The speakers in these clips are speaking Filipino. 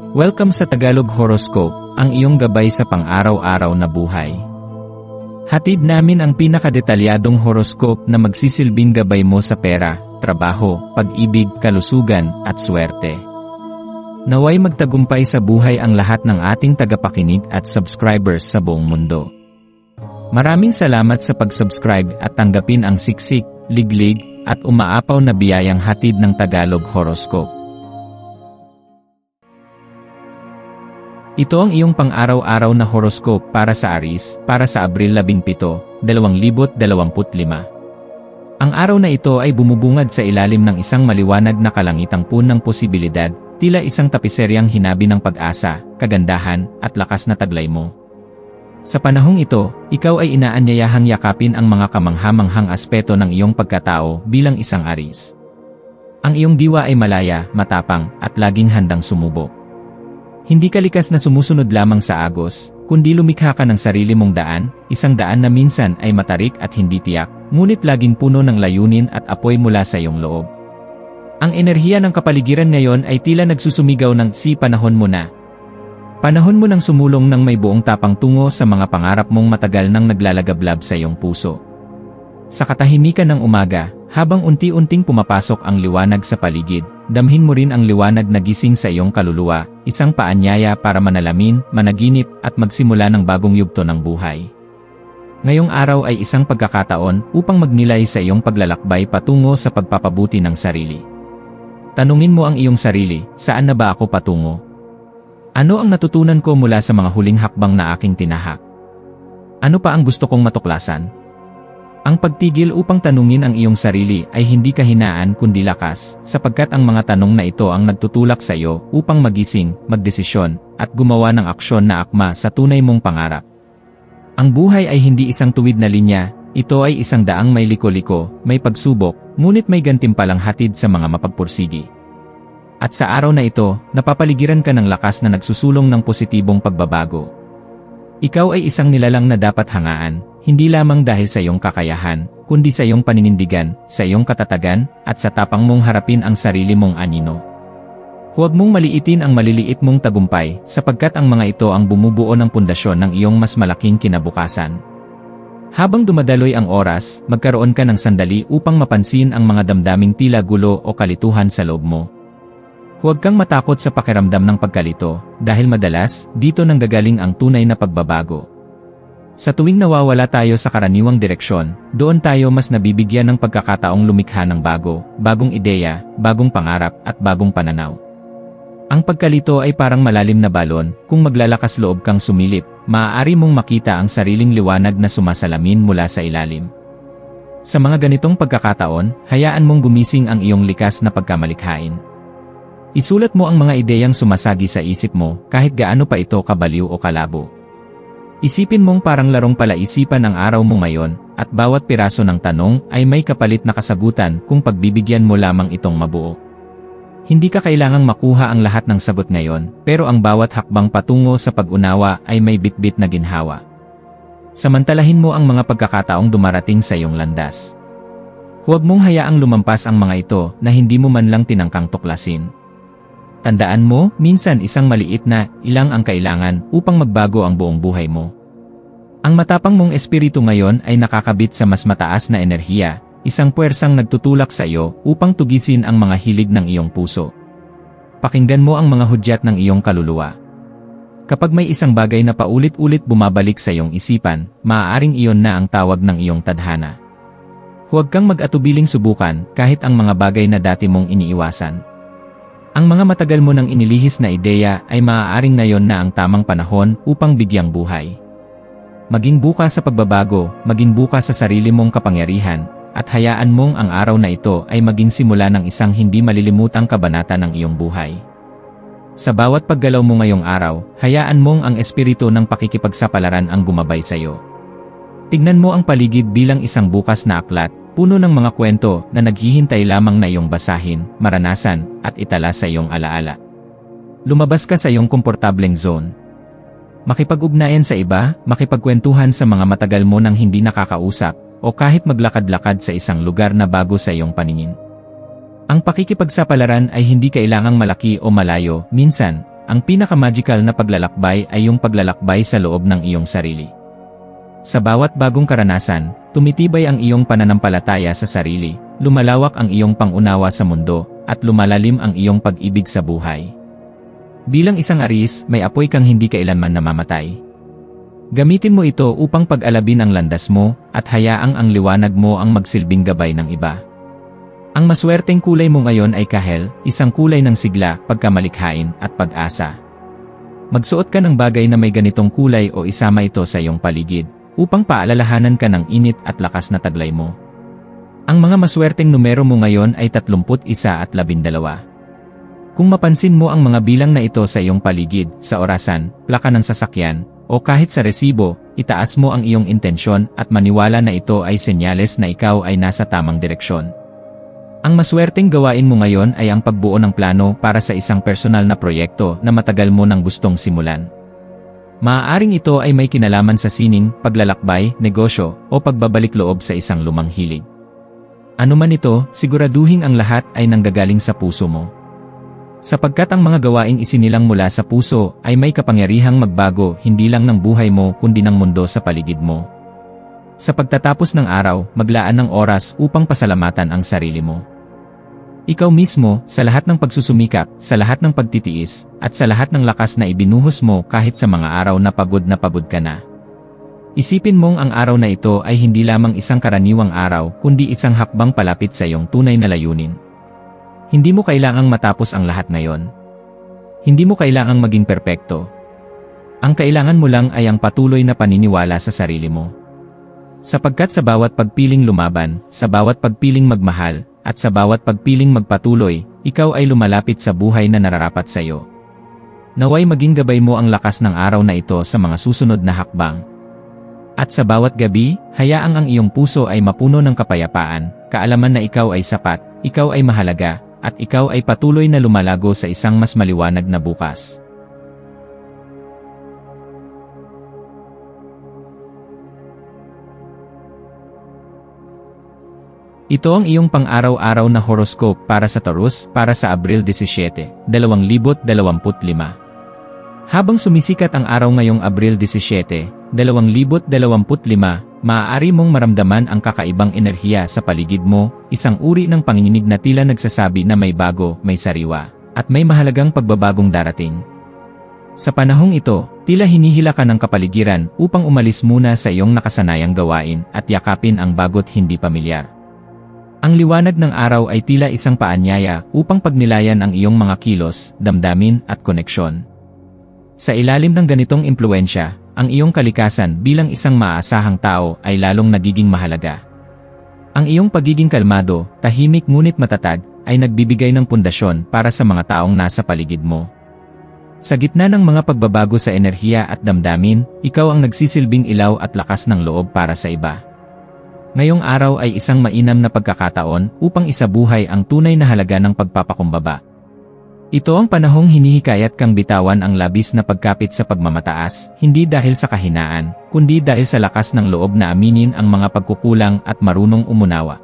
Welcome sa Tagalog Horoscope, ang iyong gabay sa pang-araw-araw na buhay. Hatid namin ang pinakadetalyadong horoscope na magsisilbing gabay mo sa pera, trabaho, pag-ibig, kalusugan, at swerte. Naway magtagumpay sa buhay ang lahat ng ating tagapakinig at subscribers sa buong mundo. Maraming salamat sa pag-subscribe at tanggapin ang siksik, liglig, at umaapaw na biyayang hatid ng Tagalog Horoscope. Ito ang iyong pang-araw-araw na horoscope para sa Aries, para sa Abril 17, 2025. Ang araw na ito ay bumubungad sa ilalim ng isang maliwanag na kalangitang puno ng posibilidad, tila isang tapiseryang hinabi ng pag-asa, kagandahan, at lakas na taglay mo. Sa panahong ito, ikaw ay inaanyayahang yakapin ang mga kamangha-manghang aspeto ng iyong pagkatao bilang isang Aries. Ang iyong diwa ay malaya, matapang, at laging handang sumubok. Hindi ka likas na sumusunod lamang sa agos, kundi lumikha ka ng sarili mong daan, isang daan na minsan ay matarik at hindi tiyak, ngunit laging puno ng layunin at apoy mula sa iyong loob. Ang enerhiya ng kapaligiran ngayon ay tila nagsusumigaw ng panahon mo na. Panahon mo nang sumulong ng may buong tapang tungo sa mga pangarap mong matagal nang naglalagablab sa iyong puso. Sa katahimikan ng umaga, habang unti-unting pumapasok ang liwanag sa paligid, damhin mo rin ang liwanag na gising sa iyong kaluluwa, isang paanyaya para manalamin, managinip, at magsimula ng bagong yugto ng buhay. Ngayong araw ay isang pagkakataon upang magnilay sa iyong paglalakbay patungo sa pagpapabuti ng sarili. Tanungin mo ang iyong sarili, saan na ba ako patungo? Ano ang natutunan ko mula sa mga huling hakbang na aking tinahak? Ano pa ang gusto kong matuklasan? Ang pagtigil upang tanungin ang iyong sarili ay hindi kahinaan kundi lakas, sapagkat ang mga tanong na ito ang nagtutulak sa iyo upang magising, magdesisyon, at gumawa ng aksyon na akma sa tunay mong pangarap. Ang buhay ay hindi isang tuwid na linya, ito ay isang daang may liko-liko, may pagsubok, ngunit may gantimpalang hatid sa mga mapagpursigi. At sa araw na ito, napapaligiran ka ng lakas na nagsusulong ng positibong pagbabago. Ikaw ay isang nilalang na dapat hangaan, hindi lamang dahil sa iyong kakayahan, kundi sa iyong paninindigan, sa iyong katatagan, at sa tapang mong harapin ang sarili mong anino. Huwag mong maliitin ang maliliit mong tagumpay, sapagkat ang mga ito ang bumubuo ng pundasyon ng iyong mas malaking kinabukasan. Habang dumadaloy ang oras, magkaroon ka ng sandali upang mapansin ang mga damdaming tila gulo o kalituhan sa loob mo. Huwag kang matakot sa pakiramdam ng pagkalito, dahil madalas, dito nanggagaling ang tunay na pagbabago. Sa tuwing nawawala tayo sa karaniwang direksyon, doon tayo mas nabibigyan ng pagkakataong lumikha ng bago, bagong ideya, bagong pangarap, at bagong pananaw. Ang pagkalito ay parang malalim na balon, kung maglalakas loob kang sumilip, maaari mong makita ang sariling liwanag na sumasalamin mula sa ilalim. Sa mga ganitong pagkakataon, hayaan mong gumising ang iyong likas na pagkamalikhain. Isulat mo ang mga ideyang sumasagi sa isip mo, kahit gaano pa ito kabaliw o kalabo. Isipin mong parang larong palaisipan ang araw mo ngayon, at bawat piraso ng tanong ay may kapalit na kasagutan kung pagbibigyan mo lamang itong mabuo. Hindi ka kailangang makuha ang lahat ng sagot ngayon, pero ang bawat hakbang patungo sa pag-unawa ay may bitbit na ginhawa. Samantalahin mo ang mga pagkakataong dumarating sa iyong landas. Huwag mong hayaang lumampas ang mga ito na hindi mo man lang tinangkang tuklasin. Tandaan mo, minsan isang maliit na ilang ang kailangan upang magbago ang buong buhay mo. Ang matapang mong espiritu ngayon ay nakakabit sa mas mataas na enerhiya, isang puwersang nagtutulak sa iyo upang tugisin ang mga hilig ng iyong puso. Pakinggan mo ang mga hudyat ng iyong kaluluwa. Kapag may isang bagay na paulit-ulit bumabalik sa iyong isipan, maaaring iyon na ang tawag ng iyong tadhana. Huwag kang mag-atubiling subukan kahit ang mga bagay na dati mong iniiwasan. Ang mga matagal mo nang inilihis na ideya ay maaaring ngayon na ang tamang panahon upang bigyang buhay. Maging bukas sa pagbabago, maging bukas sa sarili mong kapangyarihan, at hayaan mong ang araw na ito ay maging simula ng isang hindi malilimutang kabanata ng iyong buhay. Sa bawat paggalaw mo ngayong araw, hayaan mong ang espiritu ng pakikipagsapalaran ang gumabay sa iyo. Tignan mo ang paligid bilang isang bukas na aklat, puno ng mga kwento na naghihintay lamang na iyong basahin, maranasan, at itala sa iyong alaala. Lumabas ka sa iyong komportableng zone. Makipag-ugnayan sa iba, makipagkwentuhan sa mga matagal mo nang hindi nakakausap, o kahit maglakad-lakad sa isang lugar na bago sa iyong paningin. Ang pakikipagsapalaran ay hindi kailangang malaki o malayo, minsan, ang pinaka-magical na paglalakbay ay yung paglalakbay sa loob ng iyong sarili. Sa bawat bagong karanasan, tumitibay ang iyong pananampalataya sa sarili, lumalawak ang iyong pangunawa sa mundo, at lumalalim ang iyong pag-ibig sa buhay. Bilang isang Aries, may apoy kang hindi kailanman namamatay. Gamitin mo ito upang pag-alabin ang landas mo, at hayaang ang liwanag mo ang magsilbing gabay ng iba. Ang maswerteng kulay mo ngayon ay kahel, isang kulay ng sigla, pagkamalikhain, at pag-asa. Magsuot ka ng bagay na may ganitong kulay o isama ito sa iyong paligid, upang paalalahanan ka ng init at lakas na taglay mo. Ang mga maswerteng numero mo ngayon ay 31 at 12. Kung mapansin mo ang mga bilang na ito sa iyong paligid, sa orasan, plaka ng sasakyan, o kahit sa resibo, itaas mo ang iyong intensyon at maniwala na ito ay senyales na ikaw ay nasa tamang direksyon. Ang maswerteng gawain mo ngayon ay ang pagbuo ng plano para sa isang personal na proyekto na matagal mo nang gustong simulan. Maaaring ito ay may kinalaman sa sining, paglalakbay, negosyo, o pagbabalik loob sa isang lumang hilig. Ano man ito, siguraduhin ang lahat ay nanggagaling sa puso mo. Sapagkat ang mga gawaing isinilang mula sa puso ay may kapangyarihang magbago hindi lang ng buhay mo kundi ng mundo sa paligid mo. Sa pagtatapos ng araw, maglaan ng oras upang pasalamatan ang sarili mo. Ikaw mismo, sa lahat ng pagsusumikap, sa lahat ng pagtitiis, at sa lahat ng lakas na ibinuhos mo kahit sa mga araw na pagod ka na. Isipin mong ang araw na ito ay hindi lamang isang karaniwang araw kundi isang hakbang palapit sa iyong tunay na layunin. Hindi mo kailangang matapos ang lahat ngayon. Hindi mo kailangang maging perpekto. Ang kailangan mo lang ay ang patuloy na paniniwala sa sarili mo. Sapagkat sa bawat pagpiling lumaban, sa bawat pagpiling magmahal, at sa bawat pagpiling magpatuloy, ikaw ay lumalapit sa buhay na nararapat sa iyo. Naway maging gabay mo ang lakas ng araw na ito sa mga susunod na hakbang. At sa bawat gabi, hayaang ang iyong puso ay mapuno ng kapayapaan, kaalaman na ikaw ay sapat, ikaw ay mahalaga, at ikaw ay patuloy na lumalago sa isang mas maliwanag na bukas. Ito ang iyong pang-araw-araw na horoscope para sa Taurus para sa Abril 17, 2025. Habang sumisikat ang araw ngayong Abril 17, 2025, maaari mong maramdaman ang kakaibang enerhiya sa paligid mo, isang uri ng panginginig na tila nagsasabi na may bago, may sariwa, at may mahalagang pagbabagong darating. Sa panahong ito, tila hinihila ka ng kapaligiran upang umalis muna sa iyong nakasanayang gawain at yakapin ang bago't hindi pamilyar. Ang liwanag ng araw ay tila isang paanyaya upang pagnilayan ang iyong mga kilos, damdamin at koneksyon. Sa ilalim ng ganitong impluwensya, ang iyong kalikasan bilang isang maaasahang tao ay lalong nagiging mahalaga. Ang iyong pagiging kalmado, tahimik ngunit matatag, ay nagbibigay ng pundasyon para sa mga taong nasa paligid mo. Sa gitna ng mga pagbabago sa enerhiya at damdamin, ikaw ang nagsisilbing ilaw at lakas ng loob para sa iba. Ngayong araw ay isang mainam na pagkakataon upang isabuhay ang tunay na halaga ng pagpapakumbaba. Ito ang panahong hinihikayat kang bitawan ang labis na pagkapit sa pagmamataas, hindi dahil sa kahinaan, kundi dahil sa lakas ng loob na aminin ang mga pagkukulang at marunong umunawa.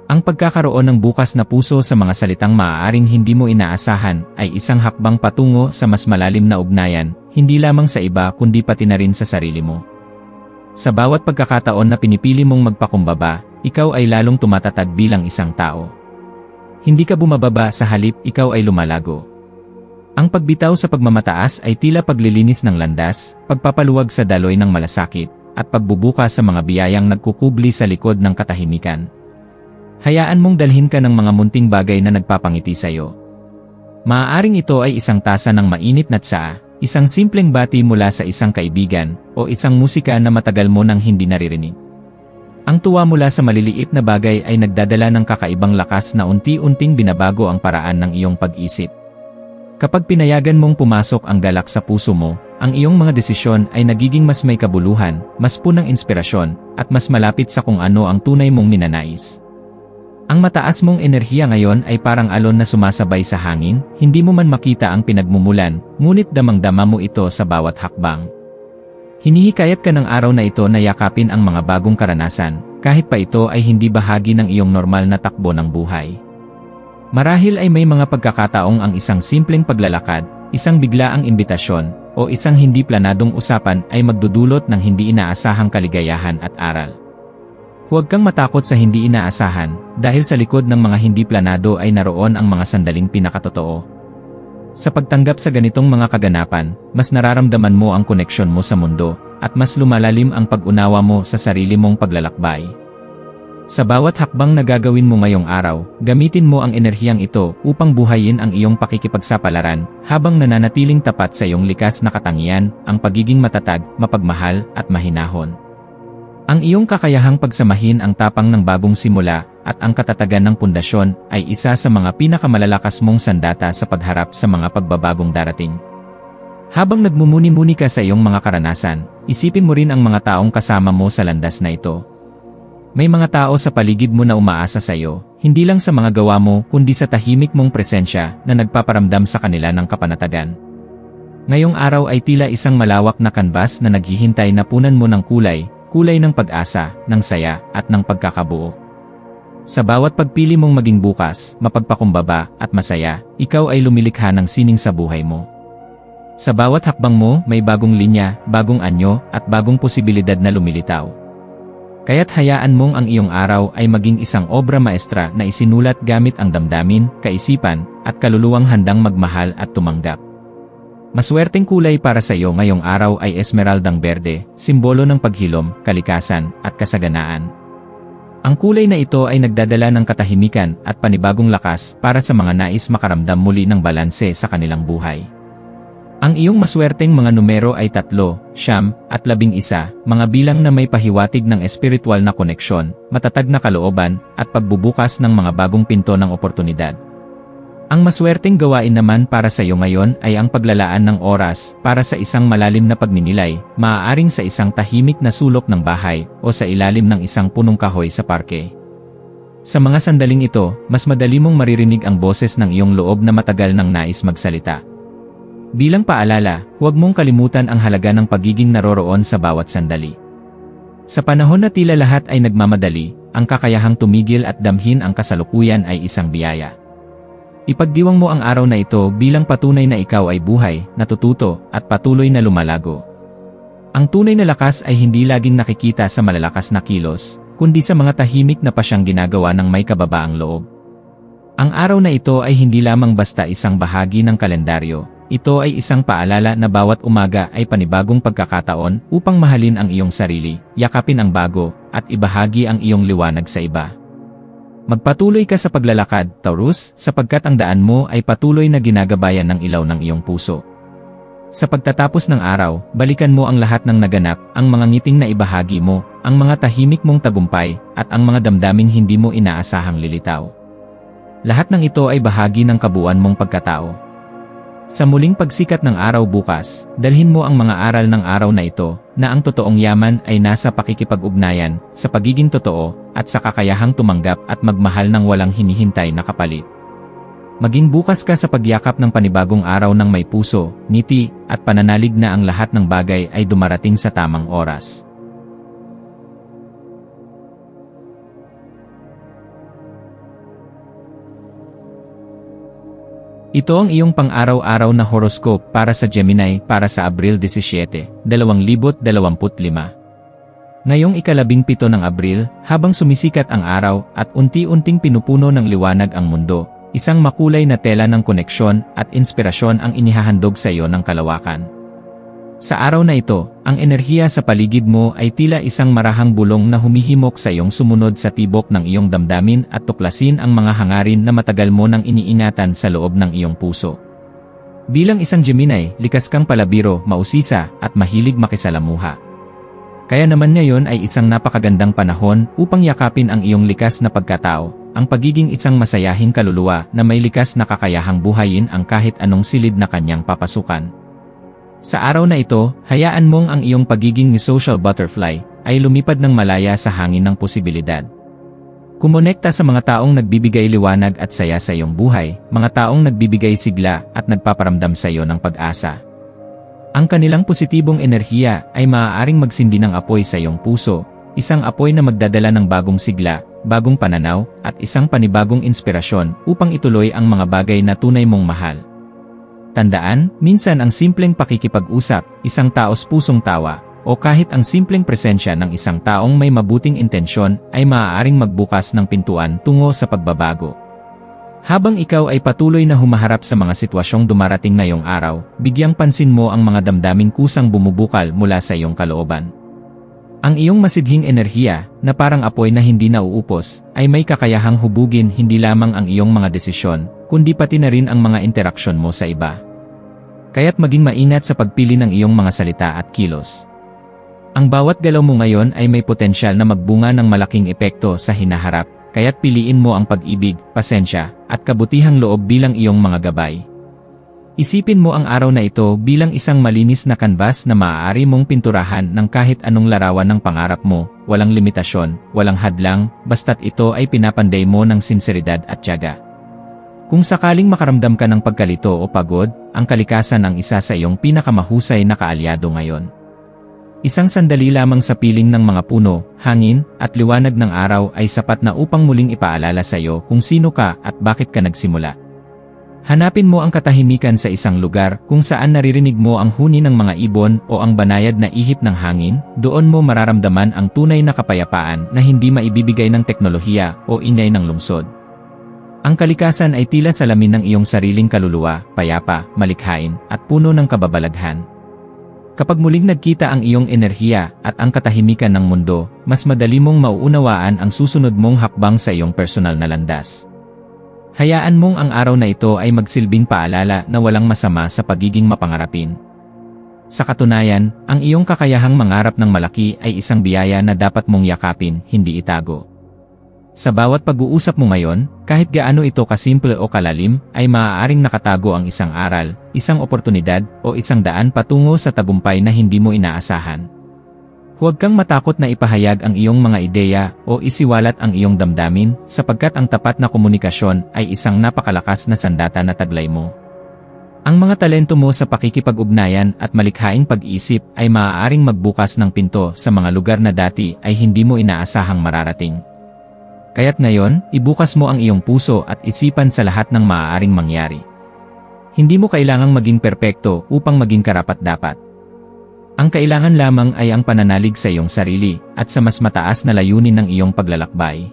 Ang pagkakaroon ng bukas na puso sa mga salitang maaaring hindi mo inaasahan ay isang hakbang patungo sa mas malalim na ugnayan, hindi lamang sa iba kundi pati na rin sa sarili mo. Sa bawat pagkakataon na pinipili mong magpakumbaba, ikaw ay lalong tumatatag bilang isang tao. Hindi ka bumababa sa halip, ikaw ay lumalago. Ang pagbitaw sa pagmamataas ay tila paglilinis ng landas, pagpapaluwag sa daloy ng malasakit, at pagbubuka sa mga biyayang nagkukubli sa likod ng katahimikan. Hayaan mong dalhin ka ng mga munting bagay na nagpapangiti sa iyo. Maaaring ito ay isang tasa ng mainit na tsaa, isang simpleng bati mula sa isang kaibigan, o isang musika na matagal mo nang hindi naririnig. Ang tuwa mula sa maliliit na bagay ay nagdadala ng kakaibang lakas na unti-unting binabago ang paraan ng iyong pag-isip. Kapag pinayagan mong pumasok ang galak sa puso mo, ang iyong mga desisyon ay nagiging mas may kabuluhan, mas punang inspirasyon, at mas malapit sa kung ano ang tunay mong ninanais. Ang mataas mong enerhiya ngayon ay parang alon na sumasabay sa hangin, hindi mo man makita ang pinagmumulan, ngunit damang-dama mo ito sa bawat hakbang. Hinihikayat ka ng araw na ito na yakapin ang mga bagong karanasan, kahit pa ito ay hindi bahagi ng iyong normal na takbo ng buhay. Marahil ay may mga pagkakataong ang isang simpleng paglalakad, isang biglaang imbitasyon, o isang hindi planadong usapan ay magdudulot ng hindi inaasahang kaligayahan at aral. Huwag kang matakot sa hindi inaasahan, dahil sa likod ng mga hindi planado ay naroon ang mga sandaling pinakatotoo. Sa pagtanggap sa ganitong mga kaganapan, mas nararamdaman mo ang koneksyon mo sa mundo, at mas lumalalim ang pag-unawa mo sa sarili mong paglalakbay. Sa bawat hakbang na gagawin mo ngayong araw, gamitin mo ang enerhiyang ito upang buhayin ang iyong pakikipagsapalaran habang nananatiling tapat sa iyong likas na katangian, ang pagiging matatag, mapagmahal, at mahinahon. Ang iyong kakayahang pagsamahin ang tapang ng bagong simula at ang katatagan ng pundasyon ay isa sa mga pinakamalalakas mong sandata sa pagharap sa mga pagbabagong darating. Habang nagmumuni-muni ka sa iyong mga karanasan, isipin mo rin ang mga taong kasama mo sa landas na ito. May mga tao sa paligid mo na umaasa sa iyo, hindi lang sa mga gawa mo kundi sa tahimik mong presensya na nagpaparamdam sa kanila ng kapanatagan. Ngayong araw ay tila isang malawak na kanbas na naghihintay na punan mo ng kulay ng pag-asa, ng saya, at ng pagkakabuo. Sa bawat pagpili mong maging bukas, mapagpakumbaba, at masaya, ikaw ay lumilikha ng sining sa buhay mo. Sa bawat hakbang mo, may bagong linya, bagong anyo, at bagong posibilidad na lumilitaw. Kaya't hayaan mong ang iyong araw ay maging isang obra maestra na isinulat gamit ang damdamin, kaisipan, at kaluluwang handang magmahal at tumanggap. Maswerteng kulay para sa iyo ngayong araw ay esmeraldang berde, simbolo ng paghilom, kalikasan, at kasaganaan. Ang kulay na ito ay nagdadala ng katahimikan at panibagong lakas para sa mga nais makaramdam muli ng balanse sa kanilang buhay. Ang iyong maswerteng mga numero ay 3, 9, at 11, mga bilang na may pahiwatig ng espiritual na koneksyon, matatag na kalooban, at pagbubukas ng mga bagong pinto ng oportunidad. Ang maswerteng gawain naman para sa iyo ngayon ay ang paglalaan ng oras para sa isang malalim na pagninilay, maaaring sa isang tahimik na sulok ng bahay o sa ilalim ng isang punong kahoy sa parke. Sa mga sandaling ito, mas madali mong maririnig ang boses ng iyong loob na matagal nang nais magsalita. Bilang paalala, huwag mong kalimutan ang halaga ng pagiging naroroon sa bawat sandali. Sa panahon na tila lahat ay nagmamadali, ang kakayahang tumigil at damhin ang kasalukuyan ay isang biyaya. Ipagdiwang mo ang araw na ito bilang patunay na ikaw ay buhay, natututo, at patuloy na lumalago. Ang tunay na lakas ay hindi laging nakikita sa malalakas na kilos, kundi sa mga tahimik na pasyang ginagawa ng may kababaang loob. Ang araw na ito ay hindi lamang basta isang bahagi ng kalendaryo. Ito ay isang paalala na bawat umaga ay panibagong pagkakataon upang mahalin ang iyong sarili, yakapin ang bago, at ibahagi ang iyong liwanag sa iba. Magpatuloy ka sa paglalakad, Taurus, sapagkat ang daan mo ay patuloy na ginagabayan ng ilaw ng iyong puso. Sa pagtatapos ng araw, balikan mo ang lahat ng naganap, ang mga ngiting na ibahagi mo, ang mga tahimik mong tagumpay, at ang mga damdaming hindi mo inaasahang lilitaw. Lahat ng ito ay bahagi ng kabuuan mong pagkatao. Sa muling pagsikat ng araw bukas, dalhin mo ang mga aral ng araw na ito, na ang totoong yaman ay nasa pakikipag-ugnayan, sa pagiging totoo, at sa kakayahang tumanggap at magmahal ng walang hinihintay na kapalit. Maging bukas ka sa pagyakap ng panibagong araw ng may puso, ngiti, at pananalig na ang lahat ng bagay ay dumarating sa tamang oras. Ito ang iyong pang-araw-araw na horoscope para sa Gemini para sa Abril 17, 2025. Ngayong ika-17 ng Abril, habang sumisikat ang araw at unti-unting pinupuno ng liwanag ang mundo, isang makulay na tela ng koneksyon at inspirasyon ang inihahandog sa iyo ng kalawakan. Sa araw na ito, ang enerhiya sa paligid mo ay tila isang marahang bulong na humihimok sa iyong sumunod sa tibok ng iyong damdamin at tuklasin ang mga hangarin na matagal mo nang iniingatan sa loob ng iyong puso. Bilang isang Gemini, likas kang palabiro, mausisa, at mahilig makisalamuha. Kaya naman ngayon ay isang napakagandang panahon upang yakapin ang iyong likas na pagkatao, ang pagiging isang masayahing kaluluwa na may likas na kakayahang buhayin ang kahit anong silid na kanyang papasukan. Sa araw na ito, hayaan mong ang iyong pagiging social butterfly ay lumipad ng malaya sa hangin ng posibilidad. Kumonekta sa mga taong nagbibigay liwanag at saya sa iyong buhay, mga taong nagbibigay sigla at nagpaparamdam sa iyo ng pag-asa. Ang kanilang positibong enerhiya ay maaaring magsindi ng apoy sa iyong puso, isang apoy na magdadala ng bagong sigla, bagong pananaw, at isang panibagong inspirasyon upang ituloy ang mga bagay na tunay mong mahal. Tandaan, minsan ang simpleng pakikipag-usap, isang taos pusong tawa, o kahit ang simpleng presensya ng isang taong may mabuting intensyon ay maaaring magbukas ng pintuan tungo sa pagbabago. Habang ikaw ay patuloy na humaharap sa mga sitwasyong dumarating ngayong araw, bigyang pansin mo ang mga damdaming kusang bumubukal mula sa iyong kalooban. Ang iyong masidhing enerhiya, na parang apoy na hindi nauupos, ay may kakayahang hubugin hindi lamang ang iyong mga desisyon, kundi pati na rin ang mga interaksyon mo sa iba. Kaya't maging maingat sa pagpili ng iyong mga salita at kilos. Ang bawat galaw mo ngayon ay may potensyal na magbunga ng malaking epekto sa hinaharap, kaya't piliin mo ang pag-ibig, pasensya, at kabutihang loob bilang iyong mga gabay. Isipin mo ang araw na ito bilang isang malinis na kanbas na maaari mong pinturahan ng kahit anong larawan ng pangarap mo, walang limitasyon, walang hadlang, basta't ito ay pinapanday mo ng sinseridad at tiyaga. Kung sakaling makaramdam ka ng pagkalito o pagod, ang kalikasan ang isa sa iyong pinakamahusay na kaalyado ngayon. Isang sandali lamang sa piling ng mga puno, hangin, at liwanag ng araw ay sapat na upang muling ipaalala sa iyo kung sino ka at bakit ka nagsimula. Hanapin mo ang katahimikan sa isang lugar kung saan naririnig mo ang huni ng mga ibon o ang banayad na ihip ng hangin, doon mo mararamdaman ang tunay na kapayapaan na hindi maibibigay ng teknolohiya o ingay ng lungsod. Ang kalikasan ay tila salamin ng iyong sariling kaluluwa, payapa, malikhain, at puno ng kababalaghan. Kapag muling nagkita ang iyong enerhiya at ang katahimikan ng mundo, mas madali mong mauunawaan ang susunod mong hakbang sa iyong personal na landas. Hayaan mong ang araw na ito ay magsilbing paalala na walang masama sa pagiging mapangarapin. Sa katunayan, ang iyong kakayahang mangarap ng malaki ay isang biyaya na dapat mong yakapin, hindi itago. Sa bawat pag-uusap mo ngayon, kahit gaano ito kasimple o kalalim, ay maaaring nakatago ang isang aral, isang oportunidad, o isang daan patungo sa tagumpay na hindi mo inaasahan. Huwag kang matakot na ipahayag ang iyong mga ideya o isiwalat ang iyong damdamin, sapagkat ang tapat na komunikasyon ay isang napakalakas na sandata na taglay mo. Ang mga talento mo sa pakikipag-ugnayan at malikhaing pag-iisip ay maaaring magbukas ng pinto sa mga lugar na dati ay hindi mo inaasahang mararating. Kaya't ngayon, ibukas mo ang iyong puso at isipan sa lahat ng maaaring mangyari. Hindi mo kailangang maging perpekto upang maging karapat-dapat. Ang kailangan lamang ay ang pananalig sa iyong sarili at sa mas mataas na layunin ng iyong paglalakbay.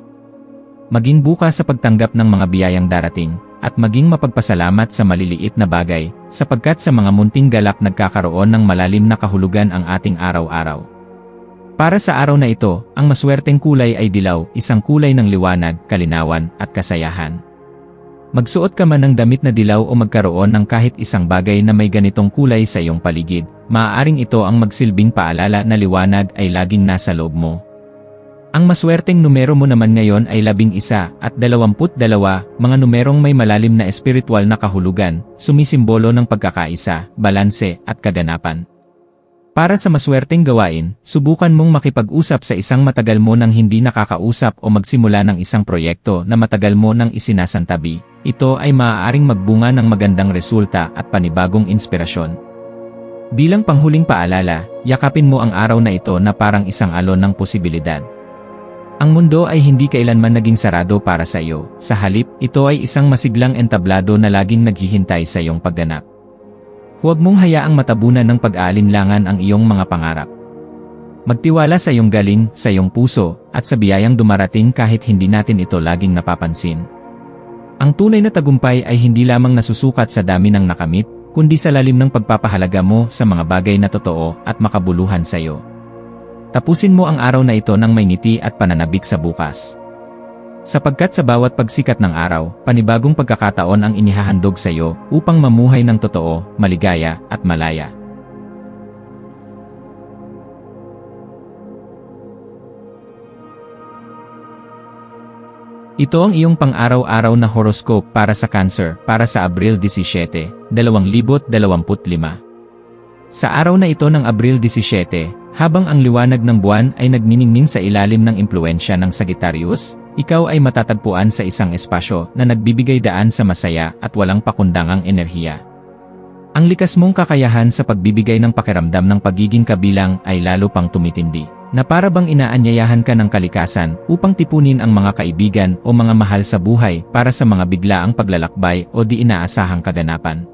Maging bukas sa pagtanggap ng mga biyayang darating, at maging mapagpasalamat sa maliliit na bagay, sapagkat sa mga munting galak nagkakaroon ng malalim na kahulugan ang ating araw-araw. Para sa araw na ito, ang maswerteng kulay ay dilaw, isang kulay ng liwanag, kalinawan, at kasayahan. Magsuot ka man ng damit na dilaw o magkaroon ng kahit isang bagay na may ganitong kulay sa iyong paligid, maaaring ito ang magsilbing paalala na liwanag ay laging nasa loob mo. Ang maswerteng numero mo naman ngayon ay 11 at 22, mga numerong may malalim na espiritual na kahulugan, sumisimbolo ng pagkakaisa, balanse, at kaganapan. Para sa maswerteng gawain, subukan mong makipag-usap sa isang matagal mo nang hindi nakakausap o magsimula ng isang proyekto na matagal mo nang isinasantabi. Ito ay maaaring magbunga ng magandang resulta at panibagong inspirasyon. Bilang panghuling paalala, yakapin mo ang araw na ito na parang isang alon ng posibilidad. Ang mundo ay hindi kailanman naging sarado para sa iyo. Sa halip, ito ay isang masiglang entablado na laging naghihintay sa iyong pagganap. Huwag mong hayaang matabunan ng pag-aalinlangan ang iyong mga pangarap. Magtiwala sa iyong galing, sa iyong puso, at sa biyayang dumarating kahit hindi natin ito laging napapansin. Ang tunay na tagumpay ay hindi lamang nasusukat sa dami ng nakamit, kundi sa lalim ng pagpapahalaga mo sa mga bagay na totoo at makabuluhan sa iyo. Tapusin mo ang araw na ito ng may ngiti at pananabik sa bukas. Sapagkat sa bawat pagsikat ng araw, panibagong pagkakataon ang inihahandog sa iyo upang mamuhay ng totoo, maligaya, at malaya. Ito ang iyong pang-araw-araw na horoscope para sa Cancer para sa Abril 17, 2025. Sa araw na ito ng Abril 17, habang ang liwanag ng buwan ay nagniningning sa ilalim ng impluensya ng Sagittarius, ikaw ay matatagpuan sa isang espasyo na nagbibigay daan sa masaya at walang pakundangang enerhiya. Ang likas mong kakayahan sa pagbibigay ng pakiramdam ng pagiging kabilang ay lalo pang tumitindi, na para bang inaanyayahan ka ng kalikasan upang tipunin ang mga kaibigan o mga mahal sa buhay para sa mga biglaang paglalakbay o di inaasahang kaganapan.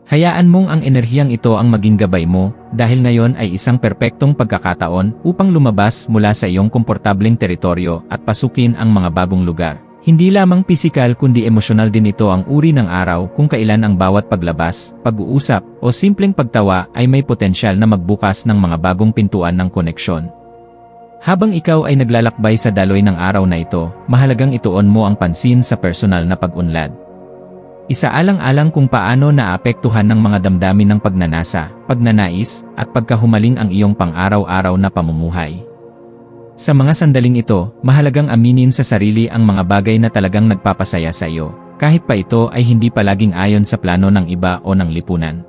Hayaan mong ang enerhiyang ito ang maging gabay mo, dahil ngayon ay isang perpektong pagkakataon upang lumabas mula sa iyong komportableng teritoryo at pasukin ang mga bagong lugar. Hindi lamang pisikal kundi emosyonal din ito ang uri ng araw kung kailan ang bawat paglabas, pag-uusap, o simpleng pagtawa ay may potensyal na magbukas ng mga bagong pintuan ng koneksyon. Habang ikaw ay naglalakbay sa daloy ng araw na ito, mahalagang ituon mo ang pansin sa personal na pag-unlad. Isaalang-alang kung paano naapektuhan ng mga damdamin ng pagnanasa, pagnanais, at pagkahumaling ang iyong pang-araw-araw na pamumuhay. Sa mga sandaling ito, mahalagang aminin sa sarili ang mga bagay na talagang nagpapasaya sa iyo, kahit pa ito ay hindi palaging ayon sa plano ng iba o ng lipunan.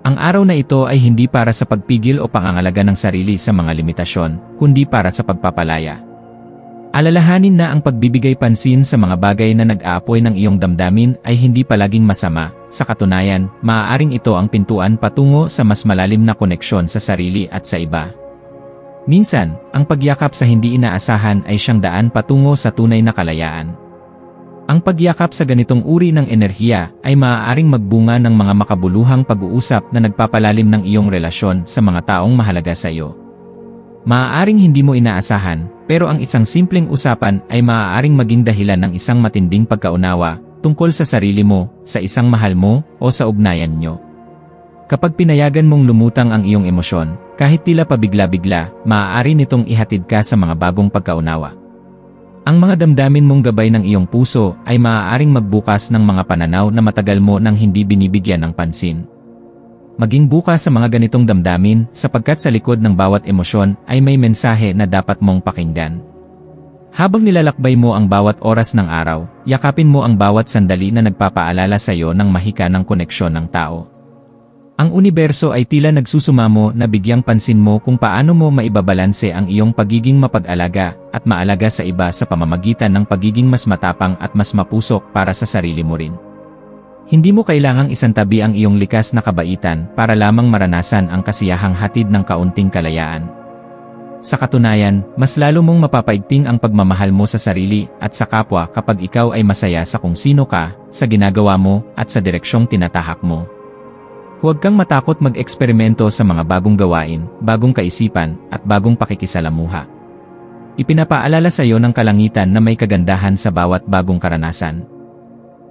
Ang araw na ito ay hindi para sa pagpigil o pangangalaga ng sarili sa mga limitasyon, kundi para sa pagpapalaya. Alalahanin na ang pagbibigay pansin sa mga bagay na nag-aapoy ng iyong damdamin ay hindi palaging masama. Sa katunayan, maaaring ito ang pintuan patungo sa mas malalim na koneksyon sa sarili at sa iba. Minsan, ang pagyakap sa hindi inaasahan ay siyang daan patungo sa tunay na kalayaan. Ang pagyakap sa ganitong uri ng enerhiya ay maaaring magbunga ng mga makabuluhang pag-uusap na nagpapalalim ng iyong relasyon sa mga taong mahalaga sa iyo. Maaaring hindi mo inaasahan, pero ang isang simpleng usapan ay maaaring maging dahilan ng isang matinding pagkaunawa tungkol sa sarili mo, sa isang mahal mo, o sa ugnayan nyo. Kapag pinayagan mong lumutang ang iyong emosyon, kahit tila pabigla-bigla, maaari nitong ihatid ka sa mga bagong pagkaunawa. Ang mga damdamin mong gabay ng iyong puso ay maaaring magbukas ng mga pananaw na matagal mo nang hindi binibigyan ng pansin. Maging bukas sa mga ganitong damdamin sapagkat sa likod ng bawat emosyon ay may mensahe na dapat mong pakinggan. Habang nilalakbay mo ang bawat oras ng araw, yakapin mo ang bawat sandali na nagpapaalala sa iyo ng mahika ng koneksyon ng tao. Ang universo ay tila nagsusumamo na bigyang pansin mo kung paano mo maibabalanse ang iyong pagiging mapag-alaga at maalaga sa iba sa pamamagitan ng pagiging mas matapang at mas mapusok para sa sarili mo rin. Hindi mo kailangang isantabi ang iyong likas na kabaitan para lamang maranasan ang kasiyahang hatid ng kaunting kalayaan. Sa katunayan, mas lalo mong mapapaigting ang pagmamahal mo sa sarili at sa kapwa kapag ikaw ay masaya sa kung sino ka, sa ginagawa mo, at sa direksyong tinatahak mo. Huwag kang matakot mag-eksperimento sa mga bagong gawain, bagong kaisipan, at bagong pakikisalamuha. Ipinapaalala sa iyo ng kalangitan na may kagandahan sa bawat bagong karanasan.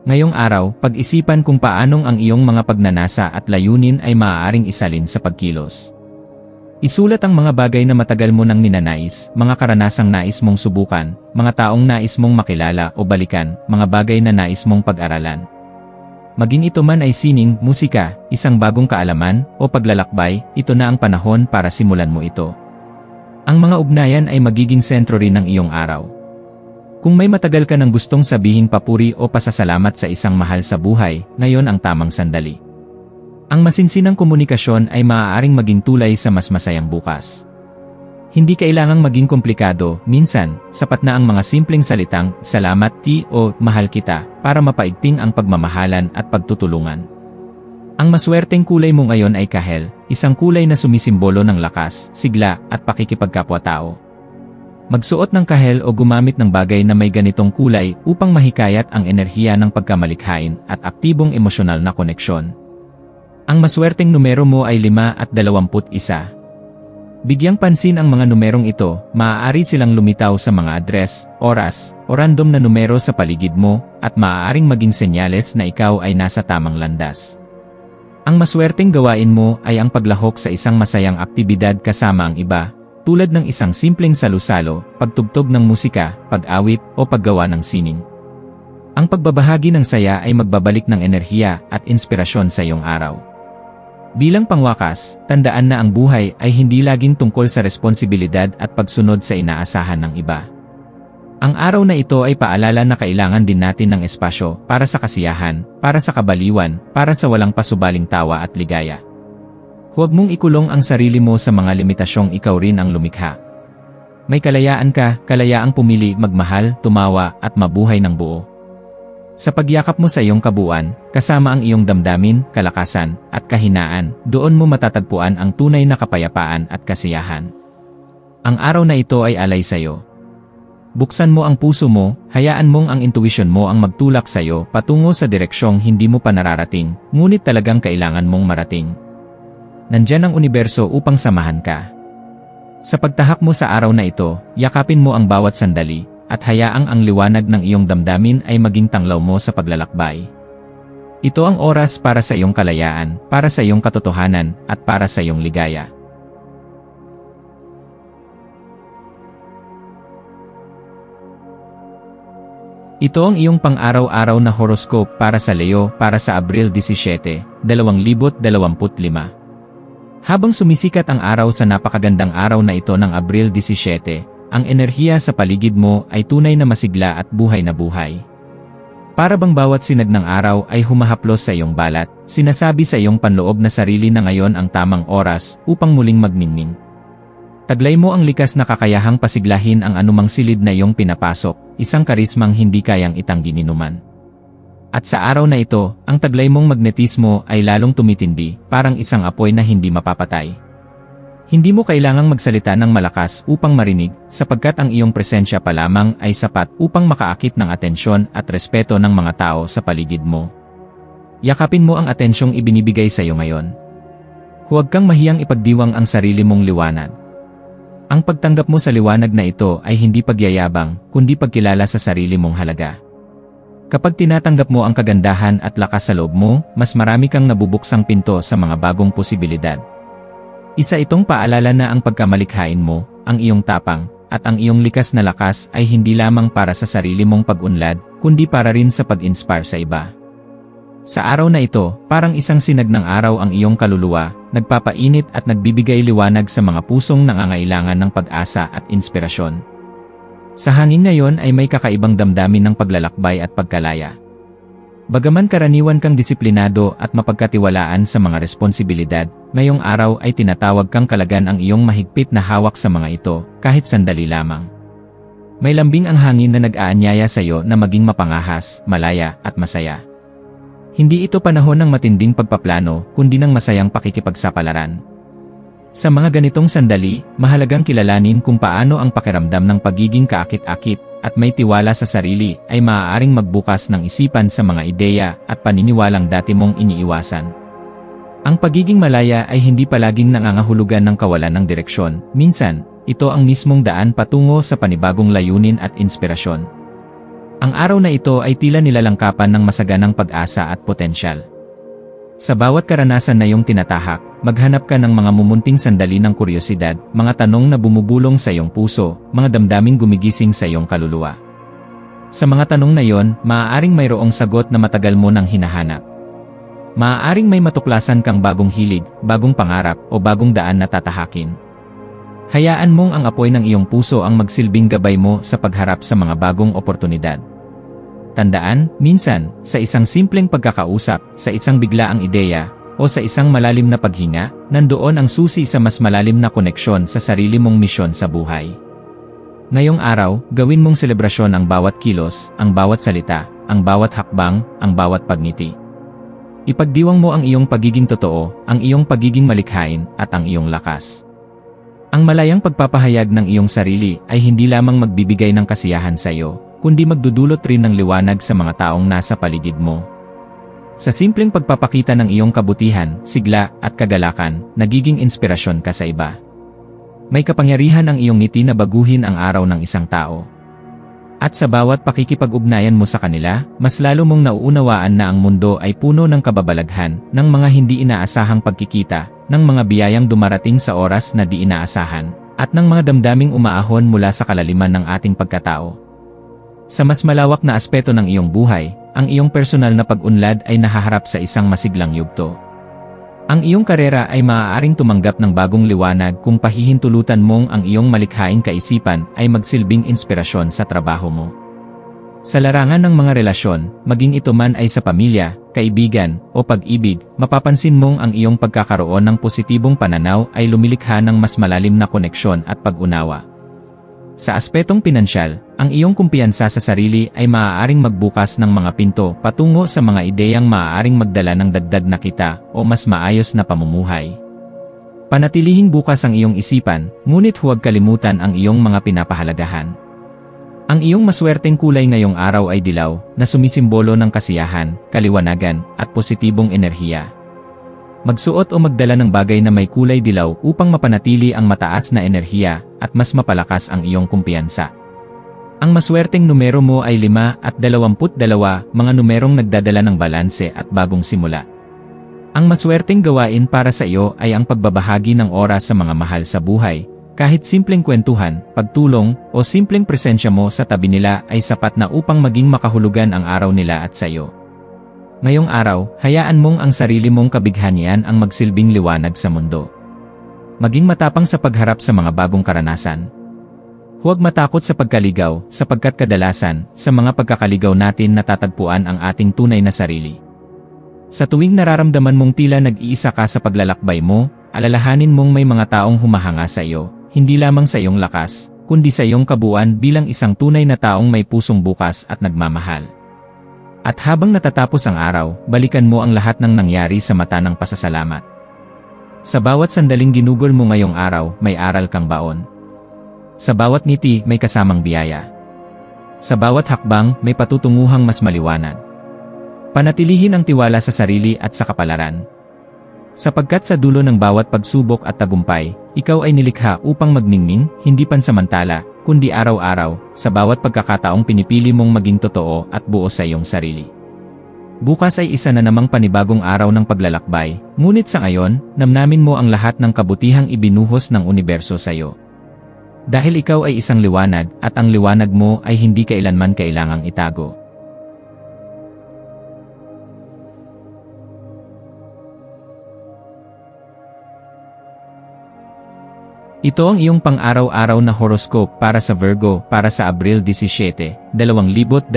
Ngayong araw, pag-isipan kung paanong ang iyong mga pagnanasa at layunin ay maaaring isalin sa pagkilos. Isulat ang mga bagay na matagal mo nang ninanais, mga karanasang nais mong subukan, mga taong nais mong makilala o balikan, mga bagay na nais mong pag-aralan. Maging ito man ay sining, musika, isang bagong kaalaman, o paglalakbay, ito na ang panahon para simulan mo ito. Ang mga ugnayan ay magiging sentro rin ng iyong araw. Kung may matagal ka nang gustong sabihin papuri o pasasalamat sa isang mahal sa buhay, ngayon ang tamang sandali. Ang masinsinang komunikasyon ay maaaring maging tulay sa mas masayang bukas. Hindi kailangang maging komplikado, minsan, sapat na ang mga simpleng salitang, salamat, o mahal kita, para mapaigting ang pagmamahalan at pagtutulungan. Ang maswerteng kulay mo ngayon ay kahel, isang kulay na sumisimbolo ng lakas, sigla, at pakikipagkapwa-tao. Magsuot ng kahel o gumamit ng bagay na may ganitong kulay upang mahikayat ang enerhiya ng pagkamalikhain at aktibong emosyonal na koneksyon. Ang maswerteng numero mo ay 5 at 21. Bigyang pansin ang mga numerong ito, maaari silang lumitaw sa mga address, oras, o random na numero sa paligid mo, at maaaring maging senyales na ikaw ay nasa tamang landas. Ang maswerteng gawain mo ay ang paglahok sa isang masayang aktibidad kasama ang iba, tulad ng isang simpleng salu-salo, pagtugtog ng musika, pag-awit, o paggawa ng sining. Ang pagbabahagi ng saya ay magbabalik ng enerhiya at inspirasyon sa iyong araw. Bilang pangwakas, tandaan na ang buhay ay hindi laging tungkol sa responsibilidad at pagsunod sa inaasahan ng iba. Ang araw na ito ay paalala na kailangan din natin ng espasyo para sa kasiyahan, para sa kabaliwan, para sa walang pasubaling tawa at ligaya. Huwag mong ikulong ang sarili mo sa mga limitasyong ikaw rin ang lumikha. May kalayaan ka, kalayaang pumili, magmahal, tumawa, at mabuhay ng buo. Sa pagyakap mo sa iyong kabuuan, kasama ang iyong damdamin, kalakasan, at kahinaan, doon mo matatagpuan ang tunay na kapayapaan at kasiyahan. Ang araw na ito ay alay sa iyo. Buksan mo ang puso mo, hayaan mong ang intuition mo ang magtulak sa'yo patungo sa direksyong hindi mo pa nararating, ngunit talagang kailangan mong marating. Nandyan ang universo upang samahan ka. Sa pagtahak mo sa araw na ito, yakapin mo ang bawat sandali, at hayaang ang liwanag ng iyong damdamin ay maging tanglaw mo sa paglalakbay. Ito ang oras para sa iyong kalayaan, para sa iyong katotohanan, at para sa iyong ligaya. Ito ang iyong pang-araw-araw na horoscope para sa Leo para sa Abril 17, 2025. Habang sumisikat ang araw sa napakagandang araw na ito ng Abril 17, ang enerhiya sa paligid mo ay tunay na masigla at buhay na buhay. Para bang bawat sinag ng araw ay humahaplos sa iyong balat, sinasabi sa iyong panloob na sarili na ngayon ang tamang oras upang muling magniningning. Taglay mo ang likas na kakayahang pasiglahin ang anumang silid na iyong pinapasok, isang karismang hindi kayang itanggi ni numan. At sa araw na ito, ang taglay mong magnetismo ay lalong tumitindi, parang isang apoy na hindi mapapatay. Hindi mo kailangang magsalita ng malakas upang marinig, sapagkat ang iyong presensya pa lamang ay sapat upang makaakit ng atensyon at respeto ng mga tao sa paligid mo. Yakapin mo ang atensyong ibinibigay sa iyo ngayon. Huwag kang mahiyang ipagdiwang ang sarili mong liwanag. Ang pagtanggap mo sa liwanag na ito ay hindi pagyayabang, kundi pagkilala sa sarili mong halaga. Kapag tinatanggap mo ang kagandahan at lakas sa loob mo, mas marami kang nabubuksang pinto sa mga bagong posibilidad. Isa itong paalala na ang pagkamalikhain mo, ang iyong tapang, at ang iyong likas na lakas ay hindi lamang para sa sarili mong pag-unlad, kundi para rin sa pag-inspire sa iba. Sa araw na ito, parang isang sinag ng araw ang iyong kaluluwa, nagpapainit at nagbibigay liwanag sa mga pusong nangangailangan ng pag-asa at inspirasyon. Sa hangin ngayon ay may kakaibang damdamin ng paglalakbay at pagkalaya. Bagaman karaniwan kang disiplinado at mapagkatiwalaan sa mga responsibilidad, ngayong araw ay tinatawag kang kalagan ang iyong mahigpit na hawak sa mga ito, kahit sandali lamang. May lambing ang hangin na nag-aanyaya sa iyo na maging mapangahas, malaya, at masaya. Hindi ito panahon ng matinding pagpaplano, kundi ng masayang pakikipagsapalaran. Sa mga ganitong sandali, mahalagang kilalanin kung paano ang pakiramdam ng pagiging kaakit-akit at may tiwala sa sarili ay maaaring magbukas ng isipan sa mga ideya at paniniwalang dati mong iniiwasan. Ang pagiging malaya ay hindi palaging nangangahulugan ng kawalan ng direksyon, minsan, ito ang mismong daan patungo sa panibagong layunin at inspirasyon. Ang araw na ito ay tila nilalangkapan ng masaganang pag-asa at potensyal. Sa bawat karanasan na iyong tinatahak, maghanap ka ng mga mumunting sandali ng kuryosidad, mga tanong na bumubulong sa iyong puso, mga damdaming gumigising sa iyong kaluluwa. Sa mga tanong na iyon, maaaring mayroong sagot na matagal mo nang hinahanap. Maaaring may matuklasan kang bagong hilig, bagong pangarap, o bagong daan na tatahakin. Hayaan mong ang apoy ng iyong puso ang magsilbing gabay mo sa pagharap sa mga bagong oportunidad. Tandaan, minsan, sa isang simpleng pagkakausap, sa isang biglaang ideya, o sa isang malalim na paghinga, nandoon ang susi sa mas malalim na koneksyon sa sarili mong misyon sa buhay. Ngayong araw, gawin mong selebrasyon ang bawat kilos, ang bawat salita, ang bawat hakbang, ang bawat pagngiti. Ipagdiwang mo ang iyong pagiging totoo, ang iyong pagiging malikhain, at ang iyong lakas. Ang malayang pagpapahayag ng iyong sarili ay hindi lamang magbibigay ng kasiyahan sa iyo, kundi magdudulot rin ng liwanag sa mga taong nasa paligid mo. Sa simpleng pagpapakita ng iyong kabutihan, sigla, at kagalakan, nagiging inspirasyon ka sa iba. May kapangyarihan ang iyong ngiti na baguhin ang araw ng isang tao. At sa bawat pakikipag-ugnayan mo sa kanila, mas lalo mong nauunawaan na ang mundo ay puno ng kababalaghan, ng mga hindi inaasahang pagkikita, ng mga biyayang dumarating sa oras na di inaasahan, at ng mga damdaming umaahon mula sa kalaliman ng ating pagkatao. Sa mas malawak na aspeto ng iyong buhay, ang iyong personal na pag-unlad ay nahaharap sa isang masiglang yugto. Ang iyong karera ay maaaring tumanggap ng bagong liwanag kung pahihintulutan mong ang iyong malikhaing kaisipan ay magsilbing inspirasyon sa trabaho mo. Sa larangan ng mga relasyon, maging ito man ay sa pamilya, kaibigan, o pag-ibig, mapapansin mong ang iyong pagkakaroon ng positibong pananaw ay lumilikha ng mas malalim na koneksyon at pag-unawa. Sa aspetong pinansyal, ang iyong kumpiyansa sa sarili ay maaaring magbukas ng mga pinto patungo sa mga ideyang maaaring magdala ng dagdag na kita o mas maayos na pamumuhay. Panatilihing bukas ang iyong isipan, ngunit huwag kalimutan ang iyong mga pinapahalagahan. Ang iyong maswerteng kulay ngayong araw ay dilaw, na sumisimbolo ng kasiyahan, kaliwanagan, at positibong enerhiya. Magsuot o magdala ng bagay na may kulay dilaw upang mapanatili ang mataas na enerhiya at mas mapalakas ang iyong kumpiyansa. Ang maswerteng numero mo ay 5 at 22, mga numerong nagdadala ng balanse at bagong simula. Ang maswerteng gawain para sa iyo ay ang pagbabahagi ng oras sa mga mahal sa buhay. Kahit simpleng kwentuhan, pagtulong, o simpleng presensya mo sa tabi nila ay sapat na upang maging makahulugan ang araw nila at sayo. Ngayong araw, hayaan mong ang sarili mong kabighanian ang magsilbing liwanag sa mundo. Maging matapang sa pagharap sa mga bagong karanasan. Huwag matakot sa pagkaligaw, sapagkat kadalasan, sa mga pagkakaligaw natin natatagpuan ang ating tunay na sarili. Sa tuwing nararamdaman mong tila nag-iisa ka sa paglalakbay mo, alalahanin mong may mga taong humahanga sa iyo. Hindi lamang sa iyong lakas, kundi sa iyong kabuuan bilang isang tunay na taong may pusong bukas at nagmamahal. At habang natatapos ang araw, balikan mo ang lahat ng nangyari sa mata ng pasasalamat. Sa bawat sandaling ginugol mo ngayong araw, may aral kang baon. Sa bawat ngiti, may kasamang biyaya. Sa bawat hakbang, may patutunguhang mas maliwanag. Panatilihin ang tiwala sa sarili at sa kapalaran. Sapagkat sa dulo ng bawat pagsubok at tagumpay, ikaw ay nilikha upang magningning, hindi pansamantala, kundi araw-araw, sa bawat pagkakataong pinipili mong maging totoo at buo sa iyong sarili. Bukas ay isa na namang panibagong araw ng paglalakbay, ngunit sa ngayon, namnamin mo ang lahat ng kabutihang ibinuhos ng universo sa iyo. Dahil ikaw ay isang liwanag, at ang liwanag mo ay hindi kailanman kailangang itago. Ito ang iyong pang-araw-araw na horoscope para sa Virgo para sa Abril 17, 2025.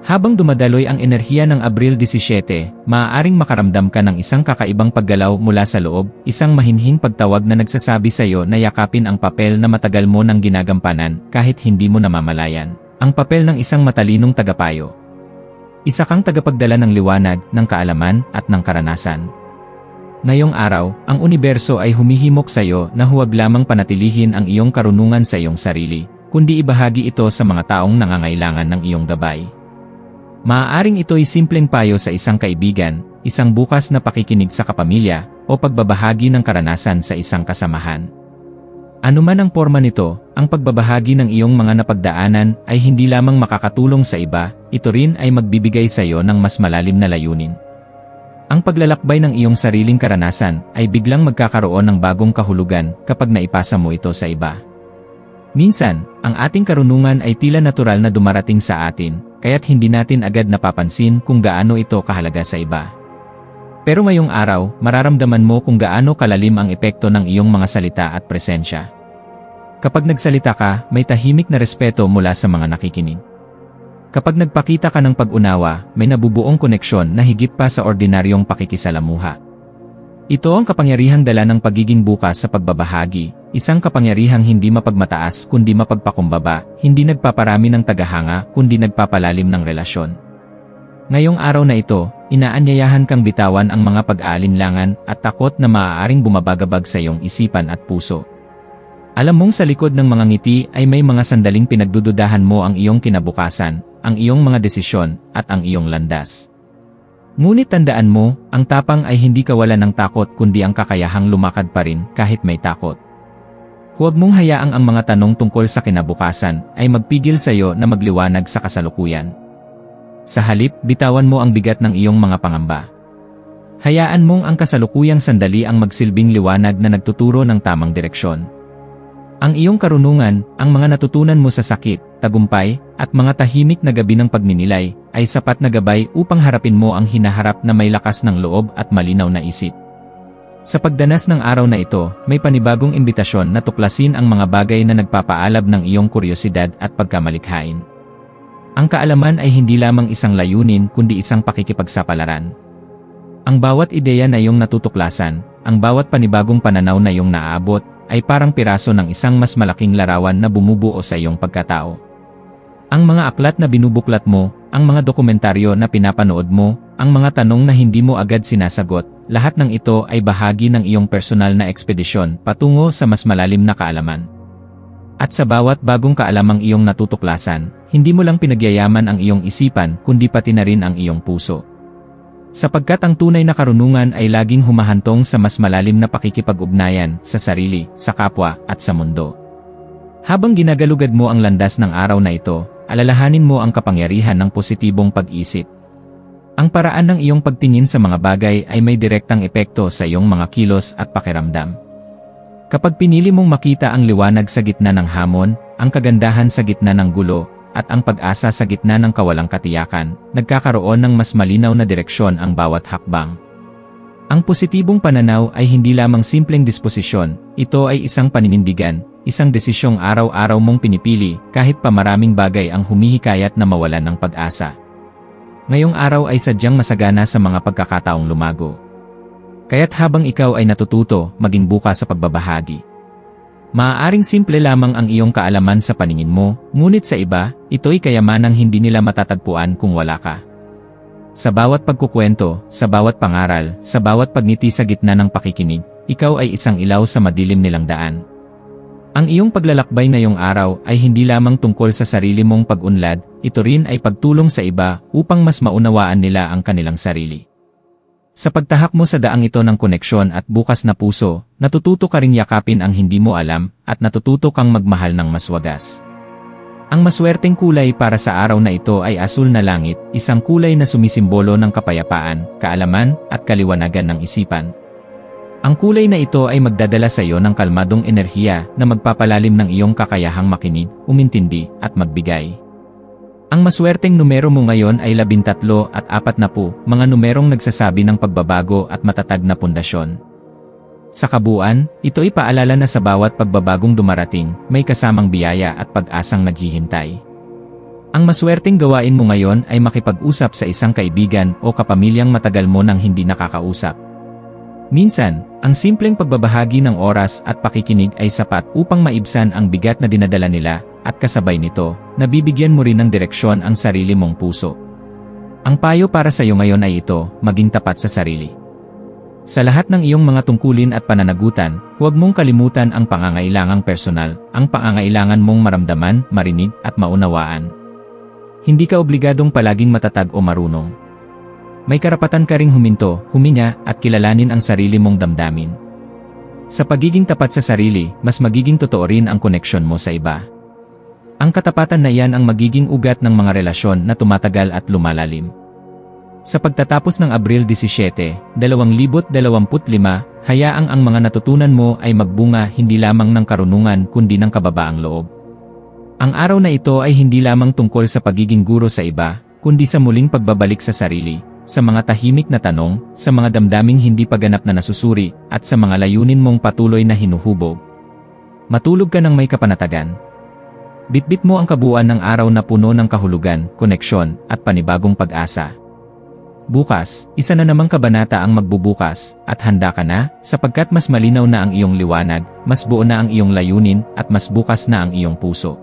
Habang dumadaloy ang enerhiya ng Abril 17, maaaring makaramdam ka ng isang kakaibang paggalaw mula sa loob, isang mahinhing pagtawag na nagsasabi sa iyo na yakapin ang papel na matagal mo nang ginagampanan kahit hindi mo namamalayan. Ang papel ng isang matalinong tagapayo. Isa kang tagapagdala ng liwanag, ng kaalaman, at ng karanasan. Ngayong araw, ang universo ay humihimok sa iyo na huwag lamang panatilihin ang iyong karunungan sa iyong sarili, kundi ibahagi ito sa mga taong nangangailangan ng iyong gabay. Maaaring ito'y simpleng payo sa isang kaibigan, isang bukas na pakikinig sa kapamilya, o pagbabahagi ng karanasan sa isang kasamahan. Ano man ang forma nito, ang pagbabahagi ng iyong mga napagdaanan ay hindi lamang makakatulong sa iba, ito rin ay magbibigay sa iyo ng mas malalim na layunin. Ang paglalakbay ng iyong sariling karanasan ay biglang magkakaroon ng bagong kahulugan kapag naipasa mo ito sa iba. Minsan, ang ating karunungan ay tila natural na dumarating sa atin, kaya't hindi natin agad napapansin kung gaano ito kahalaga sa iba. Pero ngayong araw, mararamdaman mo kung gaano kalalim ang epekto ng iyong mga salita at presensya. Kapag nagsalita ka, may tahimik na respeto mula sa mga nakikinig. Kapag nagpakita ka ng pag-unawa, may nabubuong koneksyon na higit pa sa ordinaryong pakikisalamuha. Ito ang kapangyarihang dala ng pagiging bukas sa pagbabahagi, isang kapangyarihang hindi mapagmataas kundi mapagpakumbaba, hindi nagpaparami ng tagahanga kundi nagpapalalim ng relasyon. Ngayong araw na ito, inaanyayahan kang bitawan ang mga pag-aalinlangan at takot na maaaring bumabagabag sa iyong isipan at puso. Alam mong sa likod ng mga ngiti ay may mga sandaling pinagdududahan mo ang iyong kinabukasan, ang iyong mga desisyon, at ang iyong landas. Ngunit tandaan mo, ang tapang ay hindi kawalan ng takot kundi ang kakayahang lumakad pa rin kahit may takot. Huwag mong hayaang ang mga tanong tungkol sa kinabukasan ay magpigil sa iyo na magliwanag sa kasalukuyan. Sa halip, bitawan mo ang bigat ng iyong mga pangamba. Hayaan mong ang kasalukuyang sandali ang magsilbing liwanag na nagtuturo ng tamang direksyon. Ang iyong karunungan, ang mga natutunan mo sa sakit, tagumpay, at mga tahimik na gabi ng pagninilay, ay sapat na gabay upang harapin mo ang hinaharap na may lakas ng loob at malinaw na isip. Sa pagdanas ng araw na ito, may panibagong imbitasyon na tuklasin ang mga bagay na nagpapaalab ng iyong kuryosidad at pagkamalikhain. Ang kaalaman ay hindi lamang isang layunin kundi isang pakikipagsapalaran. Ang bawat ideya na iyong natutuklasan, ang bawat panibagong pananaw na iyong naaabot, ay parang piraso ng isang mas malaking larawan na bumubuo sa iyong pagkatao. Ang mga aklat na binubuklat mo, ang mga dokumentaryo na pinapanood mo, ang mga tanong na hindi mo agad sinasagot, lahat ng ito ay bahagi ng iyong personal na ekspedisyon patungo sa mas malalim na kaalaman. At sa bawat bagong kaalamang iyong natutuklasan, hindi mo lang pinagyayaman ang iyong isipan kundi pati na rin ang iyong puso. Sapagkat ang tunay na karunungan ay laging humahantong sa mas malalim na pakikipag-ugnayan sa sarili, sa kapwa, at sa mundo. Habang ginagalugad mo ang landas ng araw na ito, alalahanin mo ang kapangyarihan ng positibong pag-isip. Ang paraan ng iyong pagtingin sa mga bagay ay may direktang epekto sa iyong mga kilos at pakiramdam. Kapag pinili mong makita ang liwanag sa gitna ng hamon, ang kagandahan sa gitna ng gulo, at ang pag-asa sa gitna ng kawalang katiyakan, nagkakaroon ng mas malinaw na direksyon ang bawat hakbang. Ang positibong pananaw ay hindi lamang simpleng disposisyon, ito ay isang paninindigan, isang desisyong araw-araw mong pinipili kahit pa maraming bagay ang humihikayat na mawalan ng pag-asa. Ngayong araw ay sadyang masagana sa mga pagkakataong lumago. Kaya't habang ikaw ay natututo, maging bukas sa pagbabahagi. Maaaring simple lamang ang iyong kaalaman sa paningin mo, ngunit sa iba, ito'y kayamanang hindi nila matatagpuan kung wala ka. Sa bawat pagkukwento, sa bawat pangaral, sa bawat pagngiti sa gitna ng pakikinig, ikaw ay isang ilaw sa madilim nilang daan. Ang iyong paglalakbay ngayong araw ay hindi lamang tungkol sa sarili mong pag-unlad, ito rin ay pagtulong sa iba upang mas maunawaan nila ang kanilang sarili. Sa pagtahak mo sa daang ito ng koneksyon at bukas na puso, natututo ka ring yakapin ang hindi mo alam at natututo kang magmahal ng mas wagas. Ang maswerteng kulay para sa araw na ito ay asul na langit, isang kulay na sumisimbolo ng kapayapaan, kaalaman, at kaliwanagan ng isipan. Ang kulay na ito ay magdadala sa iyo ng kalmadong enerhiya na magpapalalim ng iyong kakayahang makinig, umintindi, at magbigay. Ang maswerteng numero mo ngayon ay 13 at 40, mga numerong nagsasabi ng pagbabago at matatag na pundasyon. Sa kabuuan, ito'y paalala na sa bawat pagbabagong dumarating, may kasamang biyaya at pag-asang naghihintay. Ang maswerteng gawain mo ngayon ay makipag-usap sa isang kaibigan o kapamilyang matagal mo nang hindi nakakausap. Minsan, ang simpleng pagbabahagi ng oras at pakikinig ay sapat upang maibsan ang bigat na dinadala nila, at kasabay nito, nabibigyan mo rin ng direksyon ang sarili mong puso. Ang payo para sa iyo ngayon ay ito, maging tapat sa sarili. Sa lahat ng iyong mga tungkulin at pananagutan, huwag mong kalimutan ang pangangailangang personal, ang pangangailangan mong maramdaman, marinig, at maunawaan. Hindi ka obligadong palaging matatag o marunong. May karapatan ka ring huminto, huminga, at kilalanin ang sarili mong damdamin. Sa pagiging tapat sa sarili, mas magiging totoo rin ang koneksyon mo sa iba. Ang katapatan na iyan ang magiging ugat ng mga relasyon na tumatagal at lumalalim. Sa pagtatapos ng Abril 17, 2025, hayaang ang mga natutunan mo ay magbunga hindi lamang ng karunungan kundi ng kababaang loob. Ang araw na ito ay hindi lamang tungkol sa pagiging guro sa iba, kundi sa muling pagbabalik sa sarili, sa mga tahimik na tanong, sa mga damdaming hindi pa ganap na nasusuri, at sa mga layunin mong patuloy na hinuhubog. Matulog ka ng may kapanatagan. Bitbit mo ang kabuuan ng araw na puno ng kahulugan, koneksyon, at panibagong pag-asa. Bukas, isa na namang kabanata ang magbubukas, at handa ka na, sapagkat mas malinaw na ang iyong liwanag, mas buo na ang iyong layunin, at mas bukas na ang iyong puso.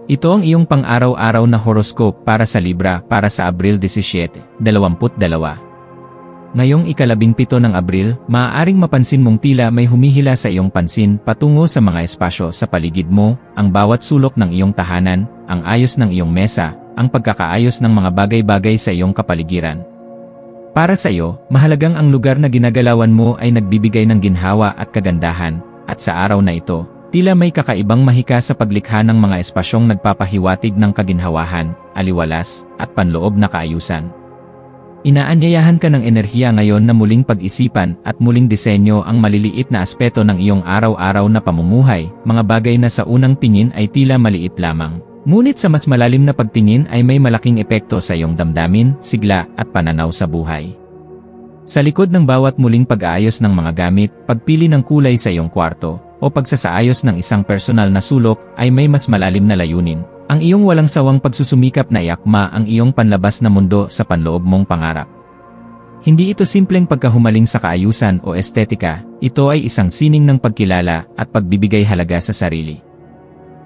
Ito ang iyong pang-araw-araw na horoscope para sa Libra para sa Abril 17, 2022. Ngayong ika-17 ng Abril, maaaring mapansin mong tila may humihila sa iyong pansin patungo sa mga espasyo sa paligid mo, ang bawat sulok ng iyong tahanan, ang ayos ng iyong mesa, ang pagkakaayos ng mga bagay-bagay sa iyong kapaligiran. Para sa iyo, mahalagang ang lugar na ginagalawan mo ay nagbibigay ng ginhawa at kagandahan, at sa araw na ito, tila may kakaibang mahika sa paglikha ng mga espasyong nagpapahiwatig ng kaginhawahan, aliwalas, at panloob na kaayusan. Inaanyayahan ka ng enerhiya ngayon na muling pag-isipan at muling disenyo ang maliliit na aspeto ng iyong araw-araw na pamumuhay, mga bagay na sa unang tingin ay tila maliit lamang. Ngunit sa mas malalim na pagtingin ay may malaking epekto sa iyong damdamin, sigla, at pananaw sa buhay. Sa likod ng bawat muling pag-aayos ng mga gamit, pagpili ng kulay sa iyong kwarto, o pagsasaayos ng isang personal na sulok ay may mas malalim na layunin. Ang iyong walang sawang pagsusumikap na iakma ang iyong panlabas na mundo sa panloob mong pangarap. Hindi ito simpleng pagkahumaling sa kaayusan o estetika, ito ay isang sining ng pagkilala at pagbibigay halaga sa sarili.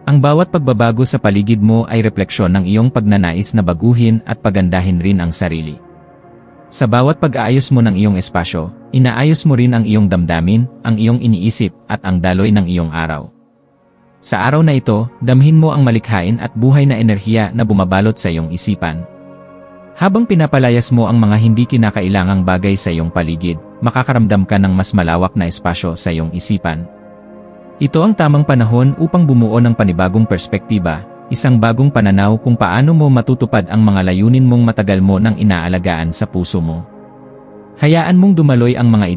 Ang bawat pagbabago sa paligid mo ay refleksyon ng iyong pagnanais na baguhin at pagandahin rin ang sarili. Sa bawat pag-aayos mo ng iyong espasyo, inaayos mo rin ang iyong damdamin, ang iyong iniisip, at ang daloy ng iyong araw. Sa araw na ito, damhin mo ang malikhain at buhay na enerhiya na bumabalot sa iyong isipan. Habang pinapalayas mo ang mga hindi kinakailangang bagay sa iyong paligid, makakaramdam ka ng mas malawak na espasyo sa iyong isipan. Ito ang tamang panahon upang bumuo ng panibagong perspektiba, isang bagong pananaw kung paano mo matutupad ang mga layunin mong matagal mo nang inaalagaan sa puso mo. Hayaan mong dumaloy ang mga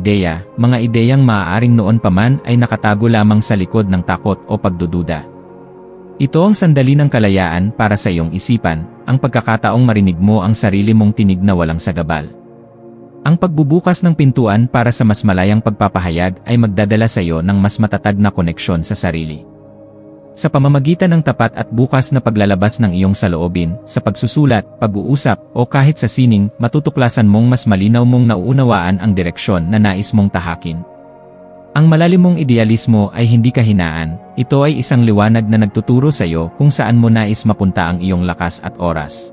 ideyang maaaring noon pa man ay nakatago lamang sa likod ng takot o pagdududa. Ito ang sandali ng kalayaan para sa iyong isipan, ang pagkakataong marinig mo ang sarili mong tinig na walang sagabal. Ang pagbubukas ng pintuan para sa mas malayang pagpapahayag ay magdadala sa iyo ng mas matatag na koneksyon sa sarili. Sa pamamagitan ng tapat at bukas na paglalabas ng iyong saloobin, sa pagsusulat, pag-uusap, o kahit sa sining, matutuklasan mong mas malinaw mong nauunawaan ang direksyon na nais mong tahakin. Ang malalim mong idealismo ay hindi kahinaan, ito ay isang liwanag na nagtuturo sa iyo kung saan mo nais mapunta ang iyong lakas at oras.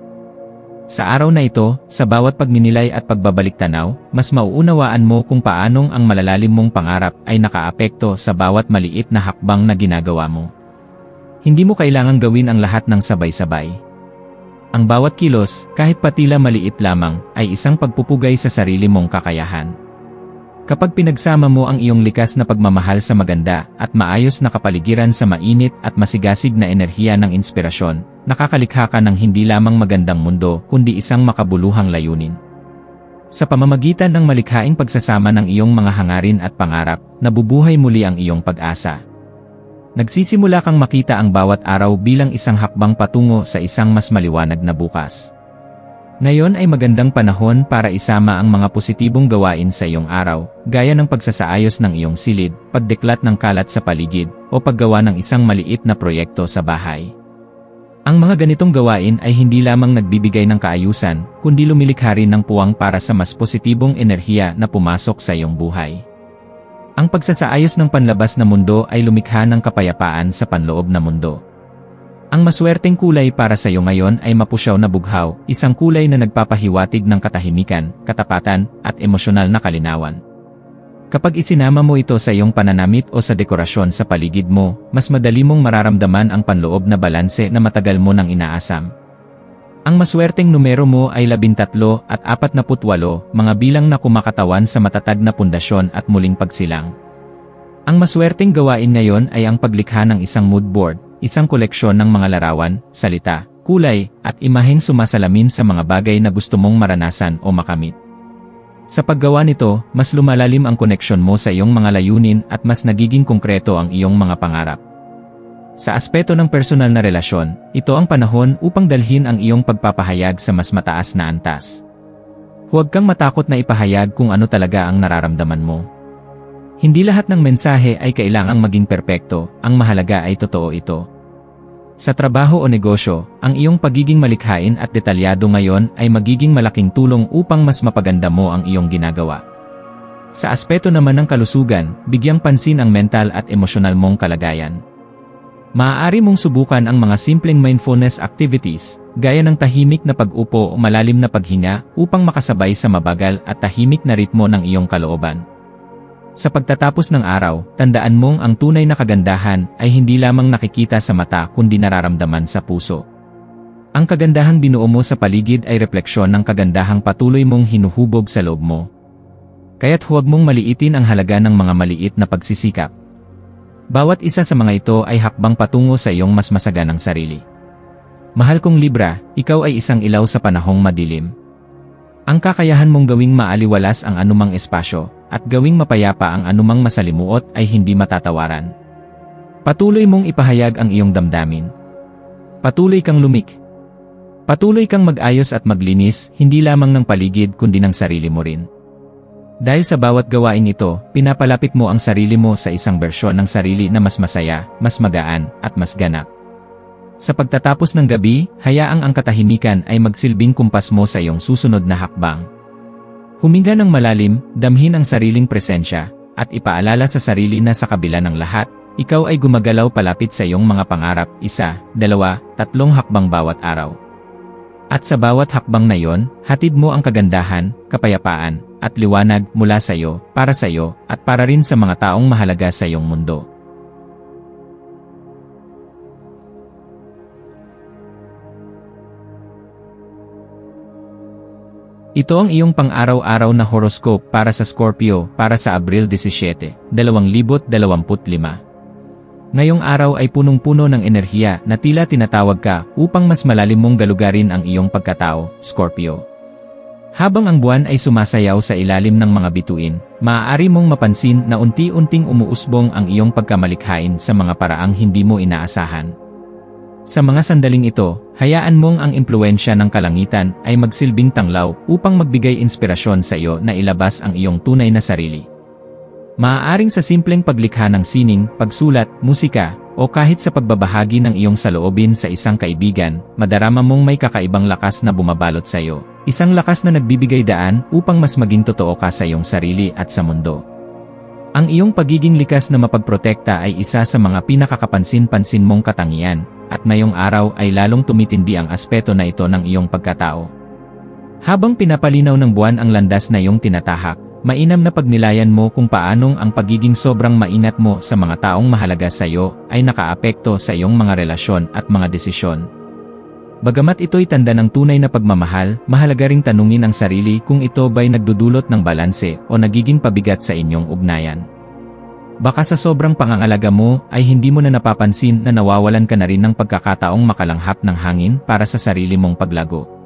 Sa araw na ito, sa bawat pagninilay at pagbabalik-tanaw, mas mauunawaan mo kung paanong ang malalalim mong pangarap ay nakaapekto sa bawat maliit na hakbang na ginagawa mo. Hindi mo kailangang gawin ang lahat ng sabay-sabay. Ang bawat kilos, kahit patila maliit lamang, ay isang pagpupugay sa sarili mong kakayahan. Kapag pinagsama mo ang iyong likas na pagmamahal sa maganda at maayos na kapaligiran sa mainit at masigasig na enerhiya ng inspirasyon, nakakalikha ka ng hindi lamang magandang mundo kundi isang makabuluhang layunin. Sa pamamagitan ng malikhaing pagsasama ng iyong mga hangarin at pangarap, nabubuhay muli ang iyong pag-asa. Nagsisimula kang makita ang bawat araw bilang isang hakbang patungo sa isang mas maliwanag na bukas. Ngayon ay magandang panahon para isama ang mga positibong gawain sa iyong araw, gaya ng pagsasaayos ng iyong silid, pagdeklat ng kalat sa paligid, o paggawa ng isang maliit na proyekto sa bahay. Ang mga ganitong gawain ay hindi lamang nagbibigay ng kaayusan, kundi lumilikha rin ng puwang para sa mas positibong enerhiya na pumasok sa iyong buhay. Ang pagsasaayos ng panlabas na mundo ay lumikha ng kapayapaan sa panloob na mundo. Ang maswerteng kulay para sa iyo ngayon ay mapusyaw na bughaw, isang kulay na nagpapahiwatig ng katahimikan, katapatan, at emosyonal na kalinawan. Kapag isinama mo ito sa iyong pananamit o sa dekorasyon sa paligid mo, mas madali mong mararamdaman ang panloob na balanse na matagal mo nang inaasam. Ang maswerteng numero mo ay 13 at 48, mga bilang na kumakatawan sa matatag na pundasyon at muling pagsilang. Ang maswerteng gawain ngayon ay ang paglikha ng isang mood board, isang koleksyon ng mga larawan, salita, kulay, at imaheng sumasalamin sa mga bagay na gusto mong maranasan o makamit. Sa paggawa nito, mas lumalalim ang koneksyon mo sa iyong mga layunin at mas nagiging konkreto ang iyong mga pangarap. Sa aspeto ng personal na relasyon, ito ang panahon upang dalhin ang iyong pagpapahayag sa mas mataas na antas. Huwag kang matakot na ipahayag kung ano talaga ang nararamdaman mo. Hindi lahat ng mensahe ay kailangang maging perpekto, ang mahalaga ay totoo ito. Sa trabaho o negosyo, ang iyong pagiging malikhain at detalyado ngayon ay magiging malaking tulong upang mas mapaganda mo ang iyong ginagawa. Sa aspeto naman ng kalusugan, bigyang pansin ang mental at emosyonal mong kalagayan. Maaari mong subukan ang mga simpleng mindfulness activities, gaya ng tahimik na pag-upo o malalim na paghinga upang makasabay sa mabagal at tahimik na ritmo ng iyong kalooban. Sa pagtatapos ng araw, tandaan mong ang tunay na kagandahan ay hindi lamang nakikita sa mata kundi nararamdaman sa puso. Ang kagandahang binuo mo sa paligid ay refleksyon ng kagandahang patuloy mong hinuhubog sa loob mo. Kaya't huwag mong maliitin ang halaga ng mga maliit na pagsisikap. Bawat isa sa mga ito ay hakbang patungo sa iyong mas masaganang sarili. Mahal kong Libra, ikaw ay isang ilaw sa panahong madilim. Ang kakayahan mong gawing maaliwalas ang anumang espasyo, at gawing mapayapa ang anumang masalimuot ay hindi matatawaran. Patuloy mong ipahayag ang iyong damdamin. Patuloy kang lumik. Patuloy kang mag-ayos at maglinis, hindi lamang ng paligid kundi ng sarili mo rin. Dahil sa bawat gawain ito, pinapalapit mo ang sarili mo sa isang bersyon ng sarili na mas masaya, mas magaan, at mas ganap. Sa pagtatapos ng gabi, hayaang ang katahimikan ay magsilbing kumpas mo sa iyong susunod na hakbang. Huminga ng malalim, damhin ang sariling presensya, at ipaalala sa sarili na sa kabila ng lahat, ikaw ay gumagalaw palapit sa iyong mga pangarap, 1, 2, 3 hakbang bawat araw. At sa bawat hakbang na yon, hatid mo ang kagandahan, kapayapaan, at liwanag mula sa iyo, at para rin sa mga taong mahalaga sa iyong mundo. Ito ang iyong pang-araw-araw na horoscope para sa Scorpio para sa Abril 17, 2025. Ngayong araw ay punong-puno ng enerhiya na tila tinatawag ka upang mas malalim mong galugarin ang iyong pagkatao, Scorpio. Habang ang buwan ay sumasayaw sa ilalim ng mga bituin, maaari mong mapansin na unti-unting umuusbong ang iyong pagkamalikhain sa mga paraang hindi mo inaasahan. Sa mga sandaling ito, hayaan mong ang impluwensya ng kalangitan ay magsilbing tanglaw upang magbigay inspirasyon sa iyo na ilabas ang iyong tunay na sarili. Maaaring sa simpleng paglikha ng sining, pagsulat, musika, o kahit sa pagbabahagi ng iyong saloobin sa isang kaibigan, madarama mong may kakaibang lakas na bumabalot sa iyo. Isang lakas na nagbibigay daan upang mas maging totoo ka sa iyong sarili at sa mundo. Ang iyong pagiging likas na mapagprotekta ay isa sa mga pinakakapansin-pansin mong katangian, at ngayong araw ay lalong tumitindi ang aspeto na ito ng iyong pagkatao. Habang pinapalinaw ng buwan ang landas na iyong tinatahak, mainam na pagnilayan mo kung paanong ang pagiging sobrang maingat mo sa mga taong mahalaga sa iyo ay nakaapekto sa iyong mga relasyon at mga desisyon. Bagamat ito'y tanda ng tunay na pagmamahal, mahalaga ring tanungin ang sarili kung ito ba'y nagdudulot ng balanse o nagiging pabigat sa inyong ugnayan. Baka sa sobrang pangangalaga mo ay hindi mo na napapansin na nawawalan ka na rin ng pagkakataong makalanghap ng hangin para sa sarili mong paglago.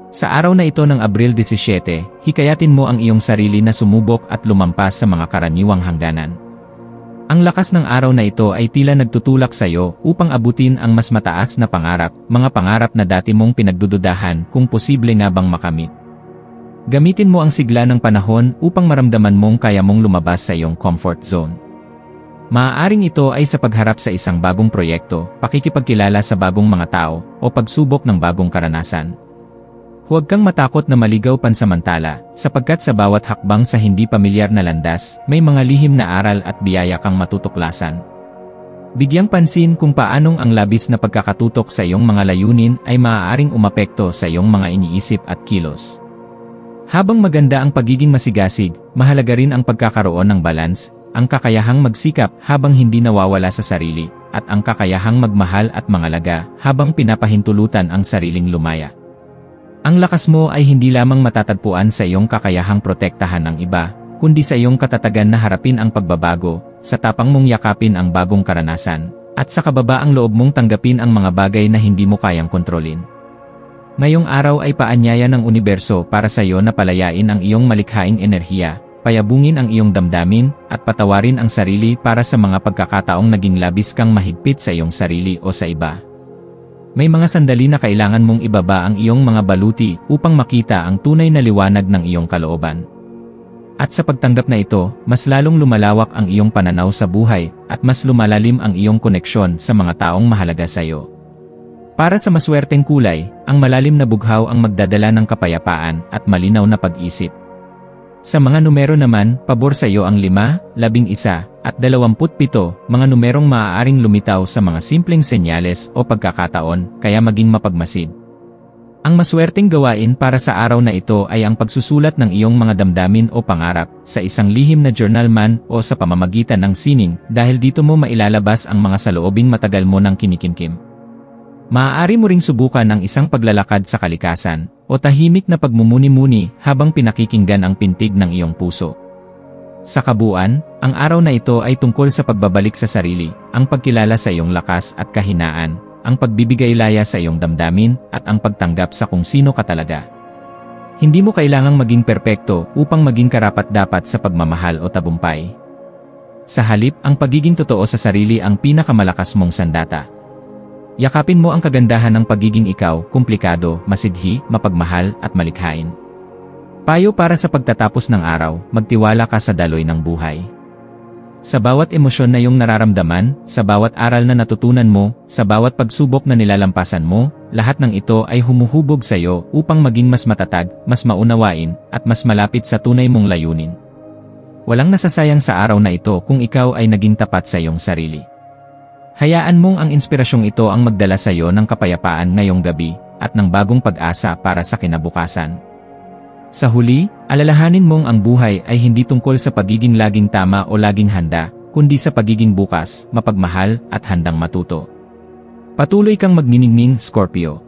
Sa araw na ito ng Abril 17, hikayatin mo ang iyong sarili na sumubok at lumampas sa mga karaniwang hangganan. Ang lakas ng araw na ito ay tila nagtutulak sa iyo upang abutin ang mas mataas na pangarap, mga pangarap na dati mong pinagdududahan kung posible nga bang makamit. Gamitin mo ang sigla ng panahon upang maramdaman mong kaya mong lumabas sa iyong comfort zone. Maaaring ito ay sa pagharap sa isang bagong proyekto, pakikipagkilala sa bagong mga tao, o pagsubok ng bagong karanasan. Huwag kang matakot na maligaw pansamantala, sapagkat sa bawat hakbang sa hindi pamilyar na landas, may mga lihim na aral at biyaya kang matutuklasan. Bigyang pansin kung paanong ang labis na pagkakatutok sa iyong mga layunin ay maaaring umapekto sa iyong mga iniisip at kilos. Habang maganda ang pagiging masigasig, mahalaga rin ang pagkakaroon ng balance, ang kakayahang magsikap habang hindi nawawala sa sarili, at ang kakayahang magmahal at mangalaga habang pinapahintulutan ang sariling lumaya. Ang lakas mo ay hindi lamang matatagpuan sa iyong kakayahang protektahan ang iba, kundi sa iyong katatagan na harapin ang pagbabago, sa tapang mong yakapin ang bagong karanasan, at sa kababaang loob mong tanggapin ang mga bagay na hindi mo kayang kontrolin. Ngayong araw ay paanyaya ng universo para sa iyo na palayain ang iyong malikhaing enerhiya, payabungin ang iyong damdamin, at patawarin ang sarili para sa mga pagkakataong naging labis kang mahigpit sa iyong sarili o sa iba. May mga sandali na kailangan mong ibaba ang iyong mga baluti upang makita ang tunay na liwanag ng iyong kalooban. At sa pagtanggap na ito, mas lalong lumalawak ang iyong pananaw sa buhay, at mas lumalalim ang iyong koneksyon sa mga taong mahalaga sa iyo. Para sa maswerteng kulay, ang malalim na bughaw ang magdadala ng kapayapaan at malinaw na pag-isip. Sa mga numero naman, pabor sa iyo ang 5, 11, at 27, mga numerong maaaring lumitaw sa mga simpleng senyales o pagkakataon, kaya maging mapagmasid. Ang maswerteng gawain para sa araw na ito ay ang pagsusulat ng iyong mga damdamin o pangarap, sa isang lihim na journal man o sa pamamagitan ng sining, dahil dito mo mailalabas ang mga saloobing matagal mo nang kinikimkim. Maaari mo ring subukan ang isang paglalakad sa kalikasan, o tahimik na pagmumuni-muni habang pinakikinggan ang pintig ng iyong puso. Sa kabuuan, ang araw na ito ay tungkol sa pagbabalik sa sarili, ang pagkilala sa iyong lakas at kahinaan, ang pagbibigay laya sa iyong damdamin, at ang pagtanggap sa kung sino ka talaga. Hindi mo kailangang maging perpekto upang maging karapat-dapat sa pagmamahal o tabumpay. Sa halip, ang pagiging totoo sa sarili ang pinakamalakas mong sandata. Yakapin mo ang kagandahan ng pagiging ikaw, komplikado, masidhi, mapagmahal, at malikhain. Payo para sa pagtatapos ng araw, magtiwala ka sa daloy ng buhay. Sa bawat emosyon na iyong nararamdaman, sa bawat aral na natutunan mo, sa bawat pagsubok na nilalampasan mo, lahat ng ito ay humuhubog sa iyo upang maging mas matatag, mas maunawain, at mas malapit sa tunay mong layunin. Walang nasasayang sa araw na ito kung ikaw ay naging tapat sa iyong sarili. Hayaan mong ang inspirasyong ito ang magdala sa iyo ng kapayapaan ngayong gabi, at ng bagong pag-asa para sa kinabukasan. Sa huli, alalahanin mong ang buhay ay hindi tungkol sa pagiging laging tama o laging handa, kundi sa pagiging bukas, mapagmahal, at handang matuto. Patuloy kang magniningning, Scorpio.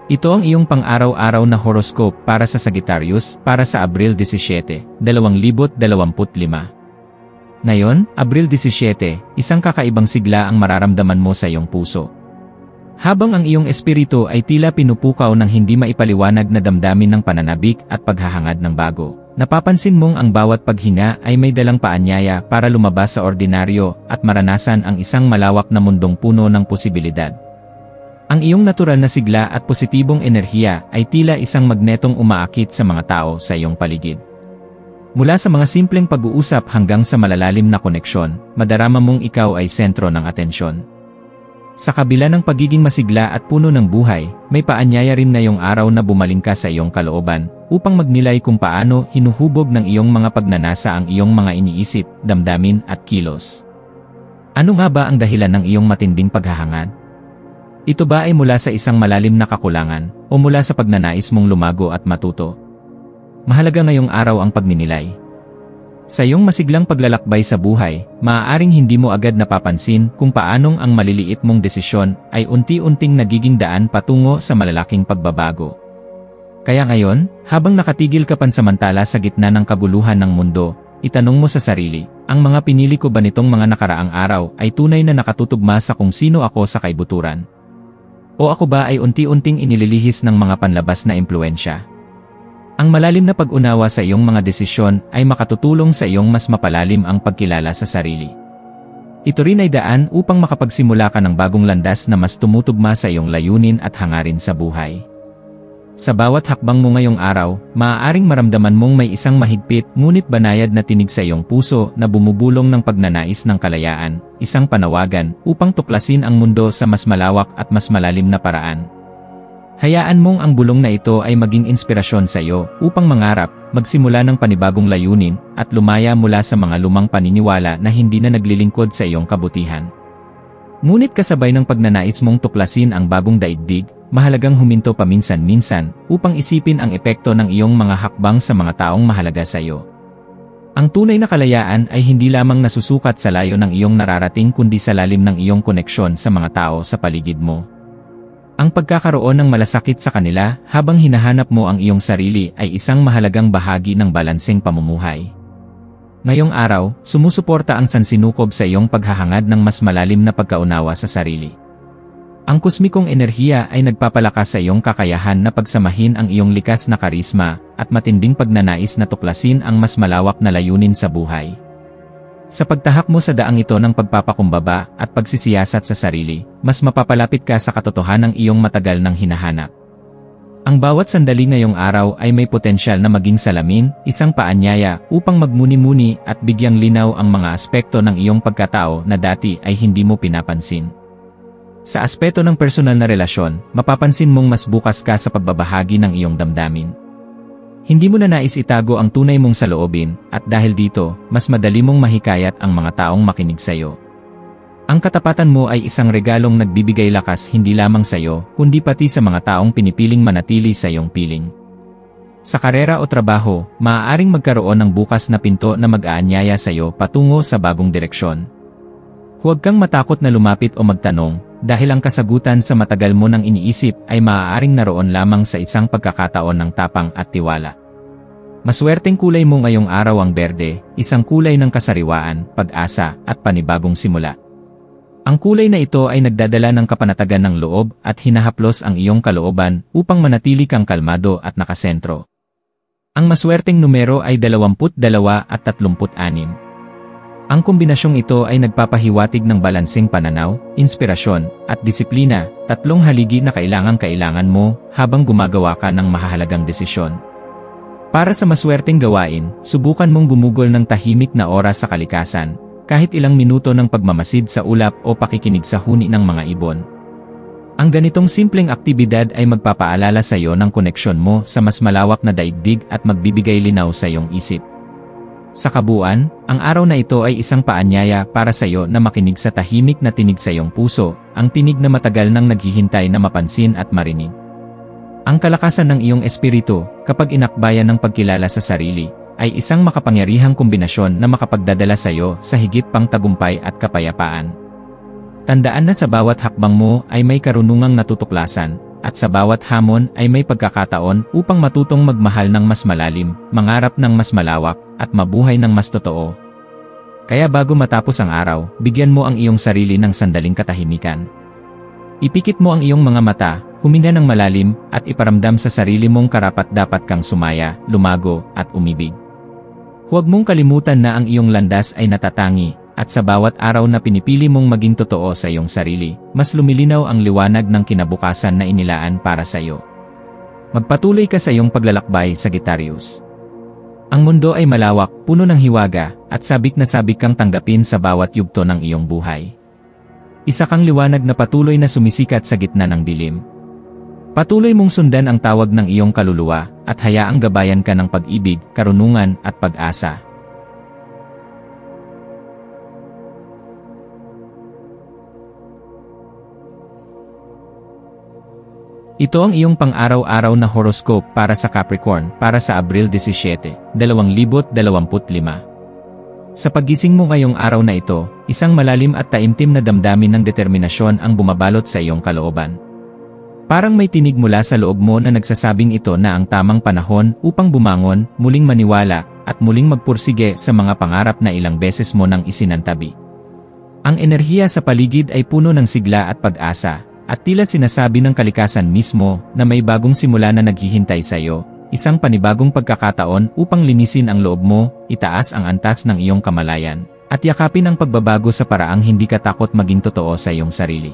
Ito ang iyong pang-araw-araw na horoscope para sa Sagittarius para sa Abril 17, 2025. Ngayon, Abril 17, isang kakaibang sigla ang mararamdaman mo sa iyong puso. Habang ang iyong espiritu ay tila pinupukaw ng hindi maipaliwanag na damdamin ng pananabik at paghahangad ng bago, napapansin mong ang bawat paghinga ay may dalang paanyaya para lumabas sa ordinaryo at maranasan ang isang malawak na mundong puno ng posibilidad. Ang iyong natural na sigla at positibong enerhiya ay tila isang magnetong umaakit sa mga tao sa iyong paligid. Mula sa mga simpleng pag-uusap hanggang sa malalalim na koneksyon, madarama mong ikaw ay sentro ng atensyon. Sa kabila ng pagiging masigla at puno ng buhay, may paanyaya rin ngayong araw na bumaling ka sa iyong kalooban, upang magnilay kung paano hinuhubog ng iyong mga pagnanasa ang iyong mga iniisip, damdamin at kilos. Ano nga ba ang dahilan ng iyong matinding paghahangad? Ito ba ay mula sa isang malalim na kakulangan, o mula sa pagnanais mong lumago at matuto? Mahalaga ngayong araw ang pagninilay. Sa iyong masiglang paglalakbay sa buhay, maaaring hindi mo agad napapansin kung paanong ang maliliit mong desisyon ay unti-unting nagiging daan patungo sa malalaking pagbabago. Kaya ngayon, habang nakatigil ka pansamantala sa gitna ng kabuluhan ng mundo, itanong mo sa sarili, ang mga pinili ko ba nitong mga nakaraang araw ay tunay na nakatutugma sa kung sino ako sa kaibuturan? O ako ba ay unti-unting inililihis ng mga panlabas na impluensya? Ang malalim na pag-unawa sa iyong mga desisyon ay makatutulong sa iyong mas mapalalim ang pagkilala sa sarili. Ito rin ay daan upang makapagsimula ka ng bagong landas na mas tumutugma sa iyong layunin at hangarin sa buhay. Sa bawat hakbang mo ngayong araw, maaaring maramdaman mong may isang mahigpit ngunit banayad na tinig sa iyong puso na bumubulong ng pagnanais ng kalayaan, isang panawagan upang tuklasin ang mundo sa mas malawak at mas malalim na paraan. Hayaan mong ang bulong na ito ay maging inspirasyon sa iyo upang mangarap, magsimula ng panibagong layunin, at lumaya mula sa mga lumang paniniwala na hindi na naglilingkod sa iyong kabutihan. Ngunit kasabay ng pagnanais mong tuklasin ang bagong daigdig, mahalagang huminto paminsan-minsan upang isipin ang epekto ng iyong mga hakbang sa mga taong mahalaga sa iyo. Ang tunay na kalayaan ay hindi lamang nasusukat sa layo ng iyong nararating kundi sa lalim ng iyong koneksyon sa mga tao sa paligid mo. Ang pagkakaroon ng malasakit sa kanila habang hinahanap mo ang iyong sarili ay isang mahalagang bahagi ng balanseng pamumuhay. Ngayong araw, sumusuporta ang sansinukob sa iyong paghahangad ng mas malalim na pagkaunawa sa sarili. Ang kosmikong enerhiya ay nagpapalakas sa iyong kakayahan na pagsamahin ang iyong likas na karisma at matinding pagnanais na tuklasin ang mas malawak na layunin sa buhay. Sa pagtahak mo sa daang ito ng pagpapakumbaba at pagsisiyasat sa sarili, mas mapapalapit ka sa katotohanang iyong matagal nang hinahanap. Ang bawat sandali ngayong araw ay may potensyal na maging salamin, isang paanyaya upang magmuni-muni at bigyang linaw ang mga aspekto ng iyong pagkatao na dati ay hindi mo pinapansin. Sa aspeto ng personal na relasyon, mapapansin mong mas bukas ka sa pagbabahagi ng iyong damdamin. Hindi mo na nais itago ang tunay mong saloobin, at dahil dito, mas madali mong mahikayat ang mga taong makinig sa iyo. Ang katapatan mo ay isang regalong nagbibigay lakas hindi lamang sa iyo, kundi pati sa mga taong pinipiling manatili sa iyong piling. Sa karera o trabaho, maaaring magkaroon ng bukas na pinto na mag-aanyaya sa iyo patungo sa bagong direksyon. Huwag kang matakot na lumapit o magtanong, dahil ang kasagutan sa matagal mo nang iniisip ay maaaring naroon lamang sa isang pagkakataon ng tapang at tiwala. Maswerteng kulay mo ngayong araw ang berde, isang kulay ng kasariwaan, pag-asa, at panibagong simula. Ang kulay na ito ay nagdadala ng kapanatagan ng loob at hinahaplos ang iyong kalooban upang manatili kang kalmado at nakasentro. Ang maswerteng numero ay 22 at 36. Ang kombinasyong ito ay nagpapahiwatig ng balanseng pananaw, inspirasyon, at disiplina, tatlong haligi na kailangan mo habang gumagawa ka ng mahahalagang desisyon. Para sa maswerteng gawain, subukan mong gumugol ng tahimik na oras sa kalikasan, kahit ilang minuto ng pagmamasid sa ulap o pakikinig sa huni ng mga ibon. Ang ganitong simpleng aktibidad ay magpapaalala sa iyo ng koneksyon mo sa mas malawak na daigdig at magbibigay linaw sa iyong isip. Sa kabuuan, ang araw na ito ay isang paanyaya para sa iyo na makinig sa tahimik na tinig sa iyong puso, ang tinig na matagal nang naghihintay na mapansin at marinig. Ang kalakasan ng iyong espiritu, kapag inakbayan ng pagkilala sa sarili, ay isang makapangyarihang kombinasyon na makapagdadala sa iyo sa higit pang tagumpay at kapayapaan. Tandaan na sa bawat hakbang mo ay may karunungang natutuklasan, at sa bawat hamon ay may pagkakataon upang matutong magmahal ng mas malalim, mangarap ng mas malawak, at mabuhay ng mas totoo. Kaya bago matapos ang araw, bigyan mo ang iyong sarili ng sandaling katahimikan. Ipikit mo ang iyong mga mata, huminga ng malalim, at iparamdam sa sarili mong karapat-dapat kang sumaya, lumago, at umibig. Huwag mong kalimutan na ang iyong landas ay natatangi, at sa bawat araw na pinipili mong maging totoo sa iyong sarili, mas lumilinaw ang liwanag ng kinabukasan na inilaan para sa iyo. Magpatuloy ka sa iyong paglalakbay, Sagittarius. Ang mundo ay malawak, puno ng hiwaga, at sabik na sabik kang tanggapin sa bawat yugto ng iyong buhay. Isa kang liwanag na patuloy na sumisikat sa gitna ng dilim. Patuloy mong sundan ang tawag ng iyong kaluluwa, at hayaang gabayan ka ng pag-ibig, karunungan, at pag-asa. Ito ang iyong pang-araw-araw na horoscope para sa Capricorn para sa Abril 17, 2025. Sa paggising mo ngayong araw na ito, isang malalim at taimtim na damdamin ng determinasyon ang bumabalot sa iyong kalooban. Parang may tinig mula sa loob mo na nagsasabing ito na ang tamang panahon upang bumangon, muling maniwala, at muling magpursige sa mga pangarap na ilang beses mo nang isinantabi. Ang enerhiya sa paligid ay puno ng sigla at pag-asa, at tila sinasabi ng kalikasan mismo na may bagong simula na naghihintay sa iyo, isang panibagong pagkakataon upang linisin ang loob mo, itaas ang antas ng iyong kamalayan, at yakapin ang pagbabago sa paraang hindi ka takot maging totoo sa iyong sarili.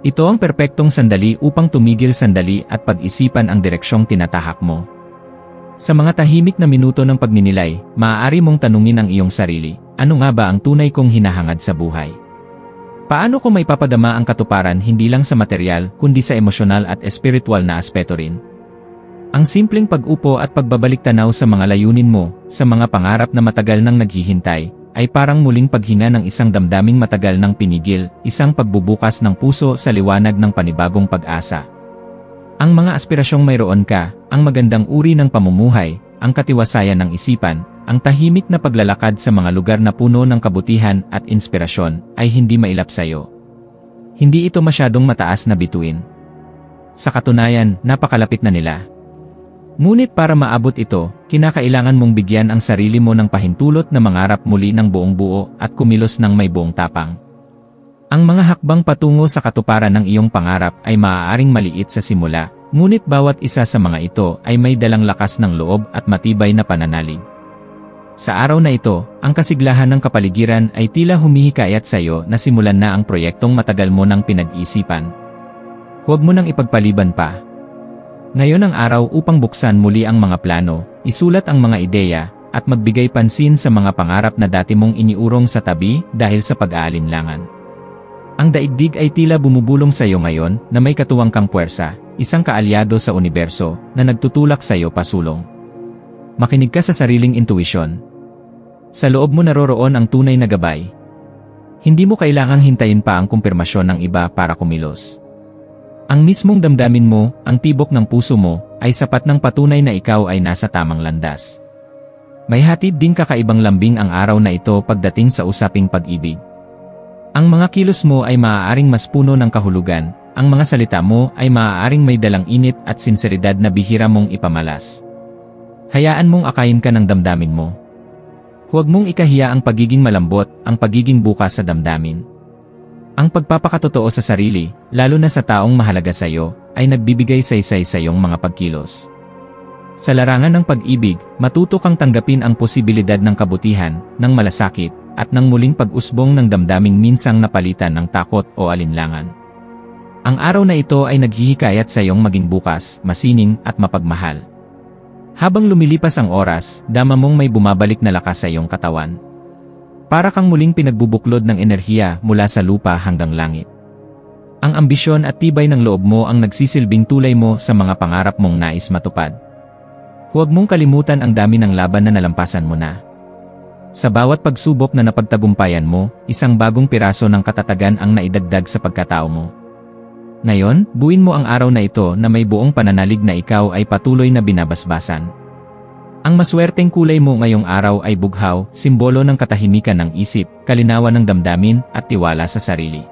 Ito ang perpektong sandali upang tumigil sandali at pag-isipan ang direksyong tinatahak mo. Sa mga tahimik na minuto ng pagninilay, maaari mong tanungin ang iyong sarili, ano nga ba ang tunay kong hinahangad sa buhay? Paano ko maipapadama ang katuparan hindi lang sa material kundi sa emosyonal at espiritual na aspeto rin? Ang simpleng pag-upo at pagbabalik tanaw sa mga layunin mo, sa mga pangarap na matagal nang naghihintay, ay parang muling paghinga ng isang damdaming matagal nang pinigil, isang pagbubukas ng puso sa liwanag ng panibagong pag-asa. Ang mga aspirasyong mayroon ka, ang magandang uri ng pamumuhay, ang katiwasayan ng isipan, ang tahimik na paglalakad sa mga lugar na puno ng kabutihan at inspirasyon ay hindi mailap sa iyo. Hindi ito masyadong mataas na bituin. Sa katunayan, napakalapit na nila. Ngunit para maabot ito, kinakailangan mong bigyan ang sarili mo ng pahintulot na mangarap muli ng buong buo at kumilos ng may buong tapang. Ang mga hakbang patungo sa katuparan ng iyong pangarap ay maaaring maliit sa simula, ngunit bawat isa sa mga ito ay may dalang lakas ng loob at matibay na pananalig. Sa araw na ito, ang kasiglahan ng kapaligiran ay tila humihikayat sa iyo na simulan na ang proyektong matagal mo nang pinag-isipan. Huwag mo nang ipagpaliban pa. Ngayon ang araw upang buksan muli ang mga plano, isulat ang mga ideya, at magbigay pansin sa mga pangarap na dati mong iniurong sa tabi dahil sa pag-aalinlangan. Ang daigdig ay tila bumubulong sa iyo ngayon na may katuwang kang puwersa, isang kaalyado sa universo na nagtutulak sa iyo pasulong. Makinig ka sa sariling intuisyon. Sa loob mo naroroon ang tunay na gabay. Hindi mo kailangang hintayin pa ang kumpirmasyon ng iba para kumilos. Ang mismong damdamin mo, ang tibok ng puso mo, ay sapat ng patunay na ikaw ay nasa tamang landas. May hatid din kakaibang lambing ang araw na ito pagdating sa usaping pag-ibig. Ang mga kilos mo ay maaaring mas puno ng kahulugan, ang mga salita mo ay maaaring may dalang init at sinseridad na bihira mong ipamalas. Hayaan mong akayin ka ng damdamin mo. Huwag mong ikahiya ang pagiging malambot, ang pagiging bukas sa damdamin. Ang pagpapakatotoo sa sarili, lalo na sa taong mahalaga sa iyo, ay nagbibigay saysay sa iyong mga pagkilos. Sa larangan ng pag-ibig, matuto kang tanggapin ang posibilidad ng kabutihan, ng malasakit, at ng muling pag-usbong ng damdaming minsang napalitan ng takot o alinlangan. Ang araw na ito ay naghihikayat sa iyong maging bukas, masining, at mapagmahal. Habang lumilipas ang oras, dama mong may bumabalik na lakas sa iyong katawan. Para kang muling pinagbubuklod ng enerhiya mula sa lupa hanggang langit. Ang ambisyon at tibay ng loob mo ang nagsisilbing tulay mo sa mga pangarap mong nais matupad. Huwag mong kalimutan ang dami ng laban na nalampasan mo na. Sa bawat pagsubok na napagtagumpayan mo, isang bagong piraso ng katatagan ang naidagdag sa pagkatao mo. Ngayon, buuin mo ang araw na ito na may buong pananalig na ikaw ay patuloy na binabasbasan. Ang maswerteng kulay mo ngayong araw ay bughaw, simbolo ng katahimikan ng isip, kalinawan ng damdamin, at tiwala sa sarili.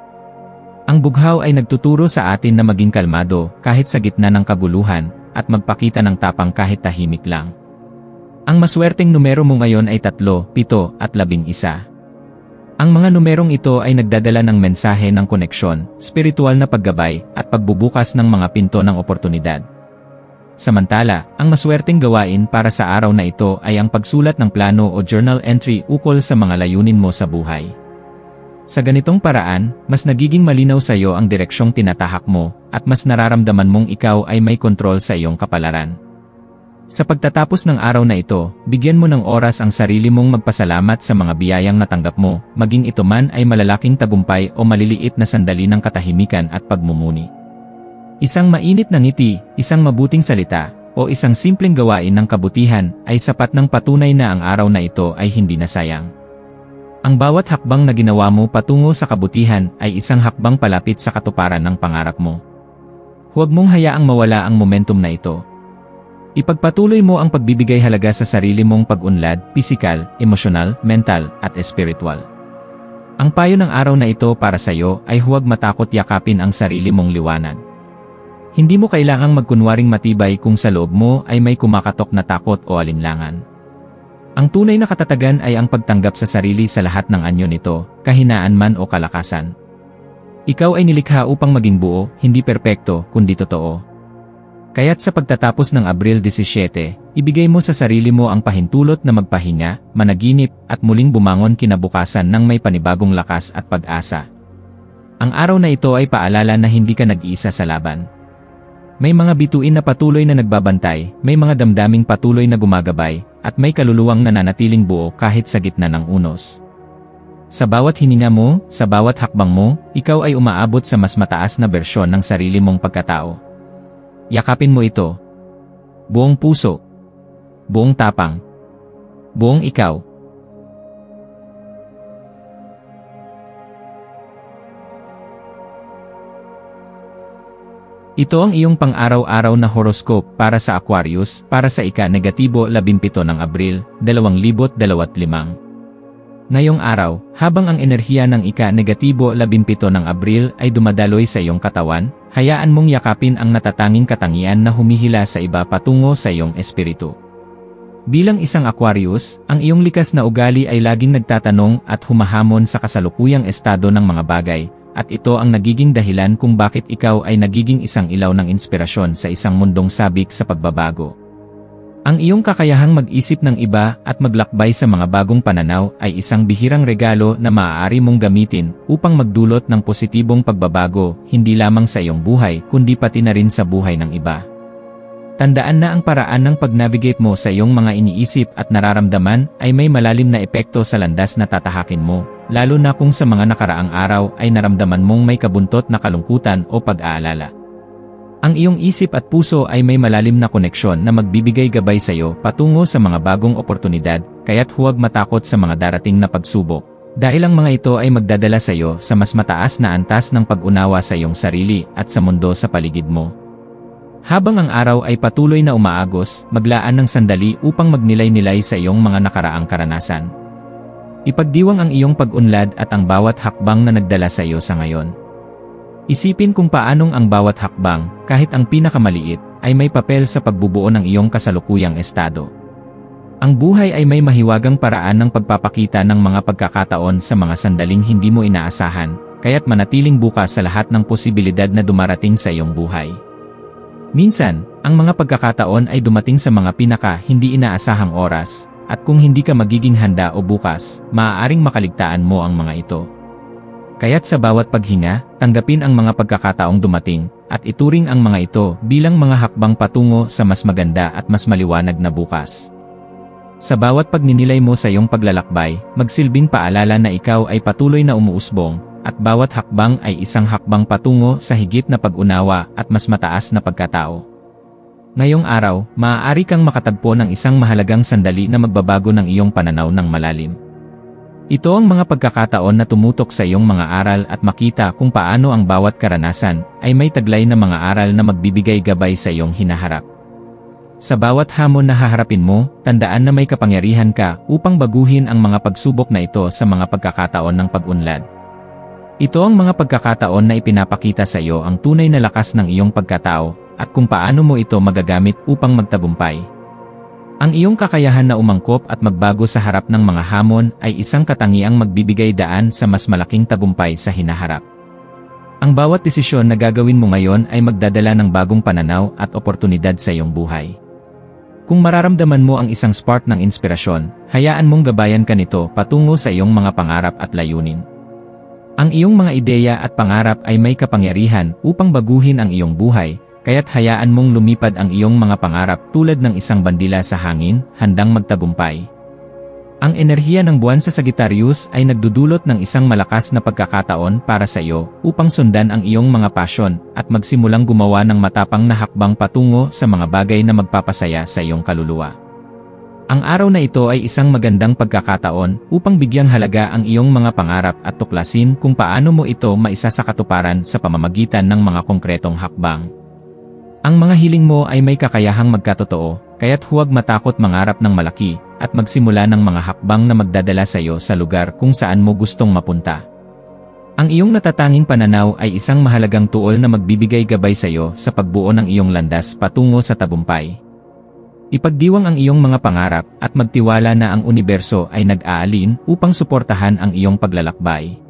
Ang bughaw ay nagtuturo sa atin na maging kalmado kahit sa gitna ng kaguluhan, at magpakita ng tapang kahit tahimik lang. Ang maswerteng numero mo ngayon ay 3, 7, at 11. Ang mga numerong ito ay nagdadala ng mensahe ng koneksyon, spiritual na paggabay, at pagbubukas ng mga pinto ng oportunidad. Samantala, ang maswerteng gawain para sa araw na ito ay ang pagsulat ng plano o journal entry ukol sa mga layunin mo sa buhay. Sa ganitong paraan, mas nagiging malinaw sa iyo ang direksyong tinatahak mo, at mas nararamdaman mong ikaw ay may kontrol sa iyong kapalaran. Sa pagtatapos ng araw na ito, bigyan mo ng oras ang sarili mong magpasalamat sa mga biyayang natanggap mo, maging ito man ay malalaking tagumpay o maliliit na sandali ng katahimikan at pagmumuni. Isang mainit na ngiti, isang mabuting salita, o isang simpleng gawain ng kabutihan ay sapat ng patunay na ang araw na ito ay hindi nasayang. Ang bawat hakbang na ginawa mo patungo sa kabutihan ay isang hakbang palapit sa katuparan ng pangarap mo. Huwag mong hayaang mawala ang momentum na ito. Ipagpatuloy mo ang pagbibigay halaga sa sarili mong pag-unlad, pisikal, emosyonal, mental, at espiritual. Ang payo ng araw na ito para sa iyo ay huwag matakot yakapin ang sarili mong liwanag. Hindi mo kailangang magkunwaring matibay kung sa loob mo ay may kumakatok na takot o alinlangan. Ang tunay na katatagan ay ang pagtanggap sa sarili sa lahat ng anyo nito, kahinaan man o kalakasan. Ikaw ay nilikha upang maging buo, hindi perpekto, kundi totoo. Kaya't sa pagtatapos ng Abril 17, ibigay mo sa sarili mo ang pahintulot na magpahinga, managinip, at muling bumangon kinabukasan ng may panibagong lakas at pag-asa. Ang araw na ito ay paalala na hindi ka nag-iisa sa laban. May mga bituin na patuloy na nagbabantay, may mga damdaming patuloy na gumagabay, at may kaluluwang nananatiling buo kahit sa gitna ng unos. Sa bawat hininga mo, sa bawat hakbang mo, ikaw ay umaabot sa mas mataas na bersyon ng sarili mong pagkatao. Yakapin mo ito. Buong puso. Buong tapang. Buong ikaw. Ito ang iyong pang-araw-araw na horoscope para sa Aquarius para sa ika-17 ng Abril, 2025. Ngayong araw, habang ang enerhiya ng ika-17 ng Abril ay dumadaloy sa iyong katawan, hayaan mong yakapin ang natatanging katangian na humihila sa iba patungo sa iyong espiritu. Bilang isang Aquarius, ang iyong likas na ugali ay laging nagtatanong at humahamon sa kasalukuyang estado ng mga bagay, at ito ang nagiging dahilan kung bakit ikaw ay nagiging isang ilaw ng inspirasyon sa isang mundong sabik sa pagbabago. Ang iyong kakayahang mag-isip ng iba at maglakbay sa mga bagong pananaw ay isang bihirang regalo na maaari mong gamitin upang magdulot ng positibong pagbabago hindi lamang sa iyong buhay kundi pati na rin sa buhay ng iba. Tandaan na ang paraan ng pag-navigate mo sa iyong mga iniisip at nararamdaman ay may malalim na epekto sa landas na tatahakin mo, lalo na kung sa mga nakaraang araw ay naramdaman mong may kabuntot na kalungkutan o pag-aalala. Ang iyong isip at puso ay may malalim na koneksyon na magbibigay gabay sa iyo patungo sa mga bagong oportunidad, kaya't huwag matakot sa mga darating na pagsubok. Dahil ang mga ito ay magdadala sa iyo sa mas mataas na antas ng pag-unawa sa iyong sarili at sa mundo sa paligid mo. Habang ang araw ay patuloy na umaagos, maglaan ng sandali upang magnilay-nilay sa iyong mga nakaraang karanasan. Ipagdiwang ang iyong pag-unlad at ang bawat hakbang na nagdala sa iyo sa ngayon. Isipin kung paanong ang bawat hakbang, kahit ang pinakamaliit, ay may papel sa pagbubuo ng iyong kasalukuyang estado. Ang buhay ay may mahiwagang paraan ng pagpapakita ng mga pagkakataon sa mga sandaling hindi mo inaasahan, kaya't manatiling bukas sa lahat ng posibilidad na dumarating sa iyong buhay. Minsan, ang mga pagkakataon ay dumating sa mga hindi inaasahang oras, at kung hindi ka magiging handa o bukas, maaaring makaligtaan mo ang mga ito. Kaya't sa bawat paghinga, tanggapin ang mga pagkakataong dumating, at ituring ang mga ito bilang mga hakbang patungo sa mas maganda at mas maliwanag na bukas. Sa bawat pagninilay mo sa iyong paglalakbay, magsilbing paalala na ikaw ay patuloy na umuusbong, at bawat hakbang ay isang hakbang patungo sa higit na pag-unawa at mas mataas na pagkatao. Ngayong araw, maaari kang makatagpo ng isang mahalagang sandali na magbabago ng iyong pananaw ng malalim. Ito ang mga pagkakataon na tumutok sa iyong mga aral at makita kung paano ang bawat karanasan ay may taglay na mga aral na magbibigay gabay sa iyong hinaharap. Sa bawat hamon na haharapin mo, tandaan na may kapangyarihan ka upang baguhin ang mga pagsubok na ito sa mga pagkakataon ng pag-unlad. Ito ang mga pagkakataon na ipinapakita sa iyo ang tunay na lakas ng iyong pagkatao at kung paano mo ito magagamit upang magtagumpay. Ang iyong kakayahan na umangkop at magbago sa harap ng mga hamon ay isang katangiang magbibigay daan sa mas malaking tagumpay sa hinaharap. Ang bawat desisyon na gagawin mo ngayon ay magdadala ng bagong pananaw at oportunidad sa iyong buhay. Kung mararamdaman mo ang isang spark ng inspirasyon, hayaan mong gabayan ka nito patungo sa iyong mga pangarap at layunin. Ang iyong mga ideya at pangarap ay may kapangyarihan upang baguhin ang iyong buhay, kaya't hayaan mong lumipad ang iyong mga pangarap tulad ng isang bandila sa hangin, handang magtagumpay. Ang enerhiya ng buwan sa Sagittarius ay nagdudulot ng isang malakas na pagkakataon para sa iyo upang sundan ang iyong mga pasyon at magsimulang gumawa ng matapang na hakbang patungo sa mga bagay na magpapasaya sa iyong kaluluwa. Ang araw na ito ay isang magandang pagkakataon upang bigyang halaga ang iyong mga pangarap at tuklasin kung paano mo ito maisasakatuparan sa pamamagitan ng mga konkretong hakbang. Ang mga hiling mo ay may kakayahang magkatotoo, kaya't huwag matakot mangarap ng malaki at magsimula ng mga hakbang na magdadala sa iyo sa lugar kung saan mo gustong mapunta. Ang iyong natatanging pananaw ay isang mahalagang tuol na magbibigay gabay sa iyo sa pagbuo ng iyong landas patungo sa tagumpay. Ipagdiwang ang iyong mga pangarap at magtiwala na ang universo ay nag-aalin upang suportahan ang iyong paglalakbay.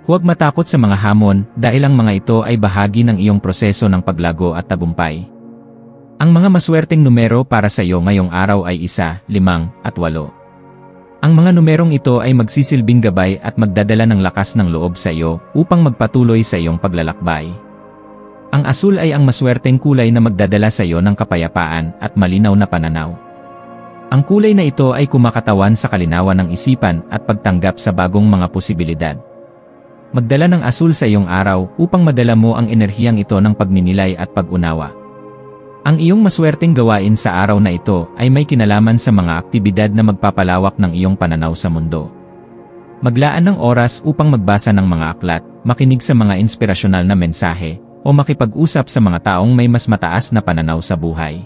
Huwag matakot sa mga hamon dahil ang mga ito ay bahagi ng iyong proseso ng paglago at tagumpay. Ang mga maswerteng numero para sa iyo ngayong araw ay 1, 5, at 8. Ang mga numerong ito ay magsisilbing gabay at magdadala ng lakas ng loob sa iyo upang magpatuloy sa iyong paglalakbay. Ang asul ay ang maswerteng kulay na magdadala sa iyo ng kapayapaan at malinaw na pananaw. Ang kulay na ito ay kumakatawan sa kalinawan ng isipan at pagtanggap sa bagong mga posibilidad. Magdala ng asul sa iyong araw upang madala mo ang enerhiyang ito ng pagninilay at pag-unawa. Ang iyong maswerteng gawain sa araw na ito ay may kinalaman sa mga aktibidad na magpapalawak ng iyong pananaw sa mundo. Maglaan ng oras upang magbasa ng mga aklat, makinig sa mga inspirasyonal na mensahe, o makipag-usap sa mga taong may mas mataas na pananaw sa buhay.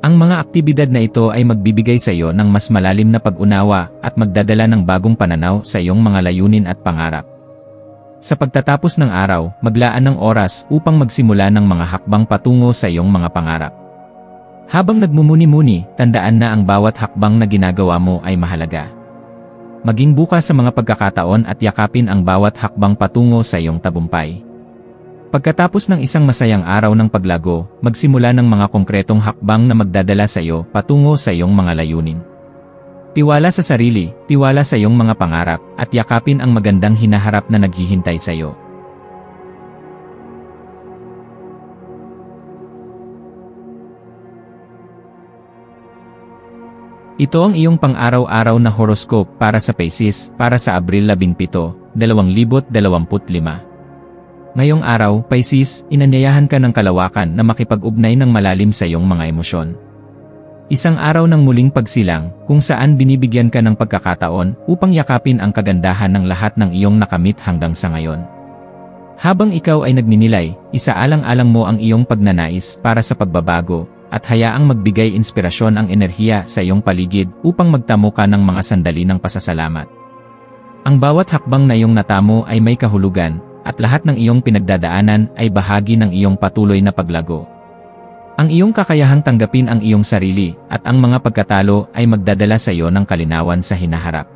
Ang mga aktibidad na ito ay magbibigay sa iyo ng mas malalim na pag-unawa at magdadala ng bagong pananaw sa iyong mga layunin at pangarap. Sa pagtatapos ng araw, maglaan ng oras upang magsimula ng mga hakbang patungo sa iyong mga pangarap. Habang nagmumuni-muni, tandaan na ang bawat hakbang na ginagawa mo ay mahalaga. Maging bukas sa mga pagkakataon at yakapin ang bawat hakbang patungo sa iyong tagumpay. Pagkatapos ng isang masayang araw ng paglago, magsimula ng mga konkretong hakbang na magdadala sa iyo patungo sa iyong mga layunin. Tiwala sa sarili, tiwala sa iyong mga pangarap, at yakapin ang magandang hinaharap na naghihintay sa iyo. Ito ang iyong pang-araw-araw na horoscope para sa Pisces para sa Abril 17, 2025. Ngayong araw, Pisces, inanyayahan ka ng kalawakan na makipag-ugnay ng malalim sa iyong mga emosyon. Isang araw ng muling pagsilang, kung saan binibigyan ka ng pagkakataon upang yakapin ang kagandahan ng lahat ng iyong nakamit hanggang sa ngayon. Habang ikaw ay nagninilay, isaalang-alang mo ang iyong pagnanais para sa pagbabago, at hayaang magbigay inspirasyon ang enerhiya sa iyong paligid upang magtamo ka ng mga sandali ng pasasalamat. Ang bawat hakbang na iyong natamo ay may kahulugan, at lahat ng iyong pinagdadaanan ay bahagi ng iyong patuloy na paglago. Ang iyong kakayahang tanggapin ang iyong sarili at ang mga pagkatalo ay magdadala sa iyo ng kalinawan sa hinaharap.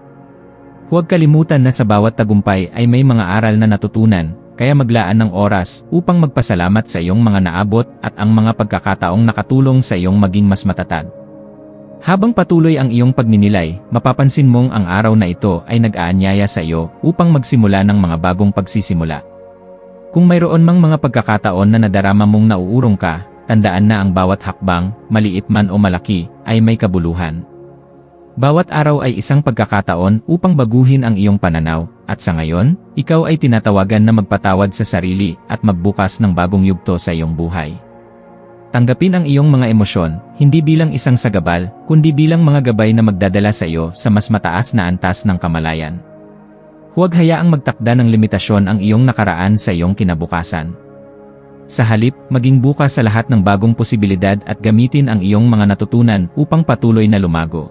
Huwag kalimutan na sa bawat tagumpay ay may mga aral na natutunan, kaya maglaan ng oras upang magpasalamat sa iyong mga naabot at ang mga pagkakataong nakatulong sa iyong maging mas matatag. Habang patuloy ang iyong pagninilay, mapapansin mong ang araw na ito ay nag-aanyaya sa iyo upang magsimula ng mga bagong pagsisimula. Kung mayroon mang mga pagkakataon na nadarama mong nauurong ka, tandaan na ang bawat hakbang, maliit man o malaki, ay may kabuluhan. Bawat araw ay isang pagkakataon upang baguhin ang iyong pananaw, at sa ngayon, ikaw ay tinatawagan na magpatawad sa sarili at magbukas ng bagong yugto sa iyong buhay. Tanggapin ang iyong mga emosyon, hindi bilang isang sagabal, kundi bilang mga gabay na magdadala sa iyo sa mas mataas na antas ng kamalayan. Huwag hayaang magtakda ng limitasyon ang iyong nakaraan sa iyong kinabukasan. Sa halip, maging bukas sa lahat ng bagong posibilidad at gamitin ang iyong mga natutunan upang patuloy na lumago.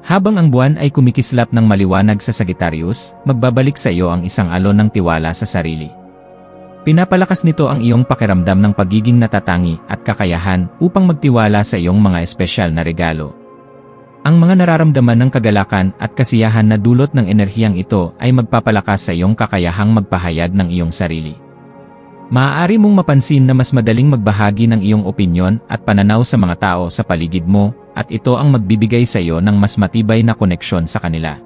Habang ang buwan ay kumikislap ng maliwanag sa Sagittarius, magbabalik sa iyo ang isang alon ng tiwala sa sarili. Pinapalakas nito ang iyong pakiramdam ng pagiging natatangi at kakayahan upang magtiwala sa iyong mga espesyal na regalo. Ang mga nararamdaman ng kagalakan at kasiyahan na dulot ng enerhiyang ito ay magpapalakas sa iyong kakayahang magpahayag ng iyong sarili. Maaari mong mapansin na mas madaling magbahagi ng iyong opinyon at pananaw sa mga tao sa paligid mo, at ito ang magbibigay sa iyo ng mas matibay na koneksyon sa kanila.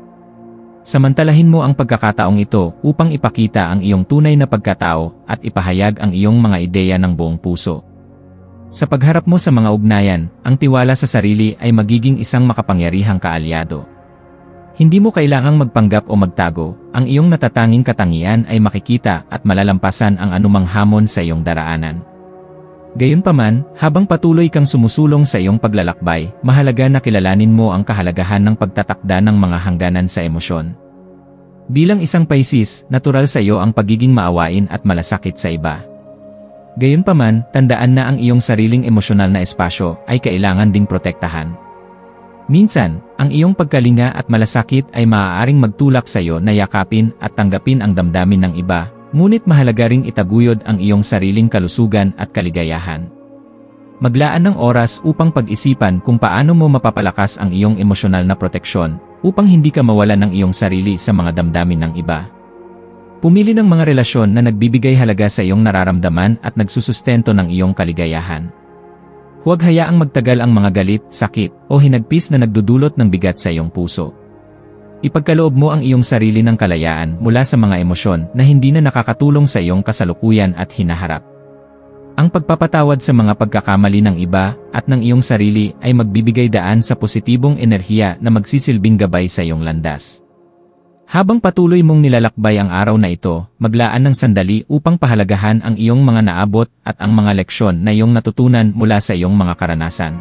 Samantalahin mo ang pagkakataong ito upang ipakita ang iyong tunay na pagkatao at ipahayag ang iyong mga ideya ng buong puso. Sa pagharap mo sa mga ugnayan, ang tiwala sa sarili ay magiging isang makapangyarihang kaalyado. Hindi mo kailangang magpanggap o magtago, ang iyong natatanging katangian ay makikita at malalampasan ang anumang hamon sa iyong daraanan. Gayunpaman, habang patuloy kang sumusulong sa iyong paglalakbay, mahalaga na kilalanin mo ang kahalagahan ng pagtatakda ng mga hangganan sa emosyon. Bilang isang Pisces, natural sa iyo ang pagiging maawain at malasakit sa iba. Gayunpaman, tandaan na ang iyong sariling emosyonal na espasyo ay kailangan ding protektahan. Minsan, ang iyong pagkalinga at malasakit ay maaaring magtulak sa iyo na yakapin at tanggapin ang damdamin ng iba. Ngunit mahalaga ring itaguyod ang iyong sariling kalusugan at kaligayahan. Maglaan ng oras upang pag-isipan kung paano mo mapapalakas ang iyong emosyonal na proteksyon upang hindi ka mawalan ng iyong sarili sa mga damdamin ng iba. Pumili ng mga relasyon na nagbibigay halaga sa iyong nararamdaman at nagsusustento ng iyong kaligayahan. Huwag hayaang magtagal ang mga galit, sakit, o hinagpis na nagdudulot ng bigat sa iyong puso. Ipagkaloob mo ang iyong sarili ng kalayaan mula sa mga emosyon na hindi na nakakatulong sa iyong kasalukuyan at hinaharap. Ang pagpapatawad sa mga pagkakamali ng iba at ng iyong sarili ay magbibigay daan sa positibong enerhiya na magsisilbing gabay sa iyong landas. Habang patuloy mong nilalakbay ang araw na ito, maglaan ng sandali upang pahalagahan ang iyong mga naabot at ang mga leksyon na iyong natutunan mula sa iyong mga karanasan.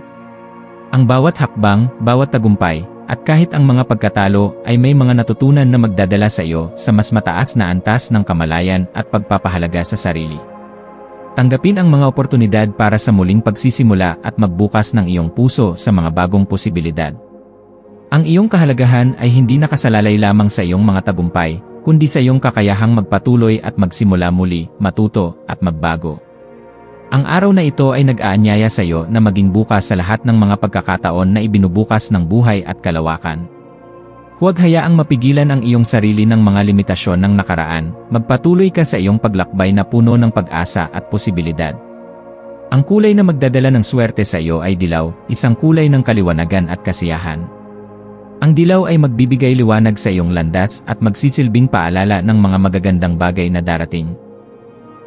Ang bawat hakbang, bawat tagumpay, at kahit ang mga pagkatalo ay may mga natutunan na magdadala sa iyo sa mas mataas na antas ng kamalayan at pagpapahalaga sa sarili. Tanggapin ang mga oportunidad para sa muling pagsisimula at magbukas ng iyong puso sa mga bagong posibilidad. Ang iyong kahalagahan ay hindi nakasalalay lamang sa iyong mga tagumpay, kundi sa iyong kakayahang magpatuloy at magsimula muli, matuto, at magbago. Ang araw na ito ay nag-aanyaya sa iyo na maging bukas sa lahat ng mga pagkakataon na ibinubukas ng buhay at kalawakan. Huwag hayaang mapigilan ang iyong sarili ng mga limitasyon ng nakaraan, magpatuloy ka sa iyong paglakbay na puno ng pag-asa at posibilidad. Ang kulay na magdadala ng swerte sa iyo ay dilaw, isang kulay ng kaliwanagan at kasiyahan. Ang dilaw ay magbibigay liwanag sa iyong landas at magsisilbing paalala ng mga magagandang bagay na darating.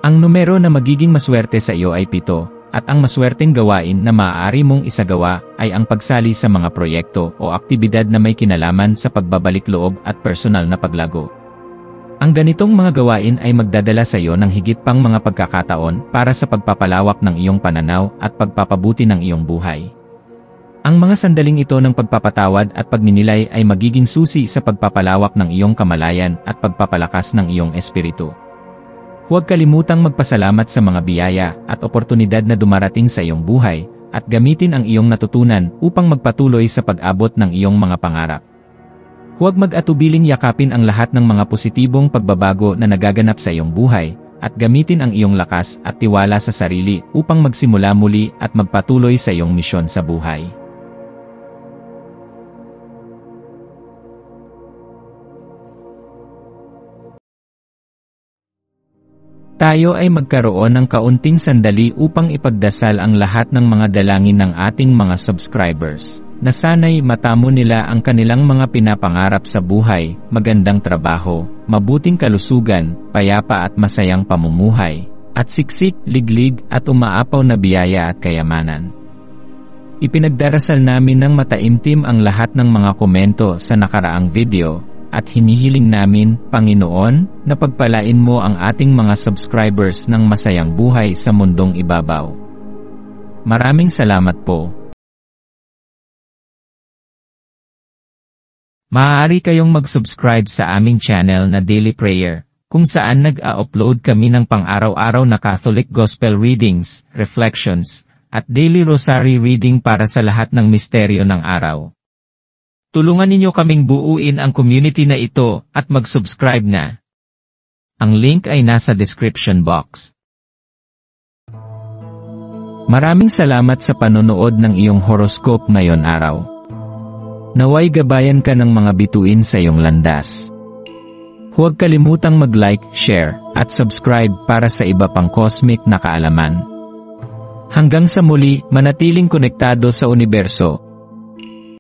Ang numero na magiging maswerte sa iyo ay 7, at ang maswerteng gawain na maaari mong isagawa ay ang pagsali sa mga proyekto o aktibidad na may kinalaman sa pagbabalik loob at personal na paglago. Ang ganitong mga gawain ay magdadala sa iyo ng higit pang mga pagkakataon para sa pagpapalawak ng iyong pananaw at pagpapabuti ng iyong buhay. Ang mga sandaling ito ng pagpapatawad at pagninilay ay magiging susi sa pagpapalawak ng iyong kamalayan at pagpapalakas ng iyong espiritu. Huwag kalimutang magpasalamat sa mga biyaya at oportunidad na dumarating sa iyong buhay, at gamitin ang iyong natutunan upang magpatuloy sa pag-abot ng iyong mga pangarap. Huwag mag-atubiling yakapin ang lahat ng mga positibong pagbabago na nagaganap sa iyong buhay, at gamitin ang iyong lakas at tiwala sa sarili upang magsimula muli at magpatuloy sa iyong misyon sa buhay. Tayo ay magkaroon ng kaunting sandali upang ipagdasal ang lahat ng mga dalangin ng ating mga subscribers, na sana'y matamo nila ang kanilang mga pinapangarap sa buhay, magandang trabaho, mabuting kalusugan, payapa at masayang pamumuhay, at siksik, liglig at umaapaw na biyaya at kayamanan. Ipinagdarasal namin ng mataimtim ang lahat ng mga komento sa nakaraang video, at hinihiling namin, Panginoon, na pagpalain mo ang ating mga subscribers ng masayang buhay sa mundong ibabaw. Maraming salamat po. Maaari kayong mag-subscribe sa aming channel na Daily Prayer, kung saan nag-a-upload kami ng pang-araw-araw na Catholic Gospel readings, reflections, at daily rosary reading para sa lahat ng misteryo ng araw. Tulungan ninyo kaming buuin ang community na ito at mag-subscribe na. Ang link ay nasa description box. Maraming salamat sa panonood ng iyong horoscope ngayon araw. Naway gabayan ka ng mga bituin sa iyong landas. Huwag kalimutang mag-like, share, at subscribe para sa iba pang cosmic na kaalaman. Hanggang sa muli, manatiling konektado sa universo.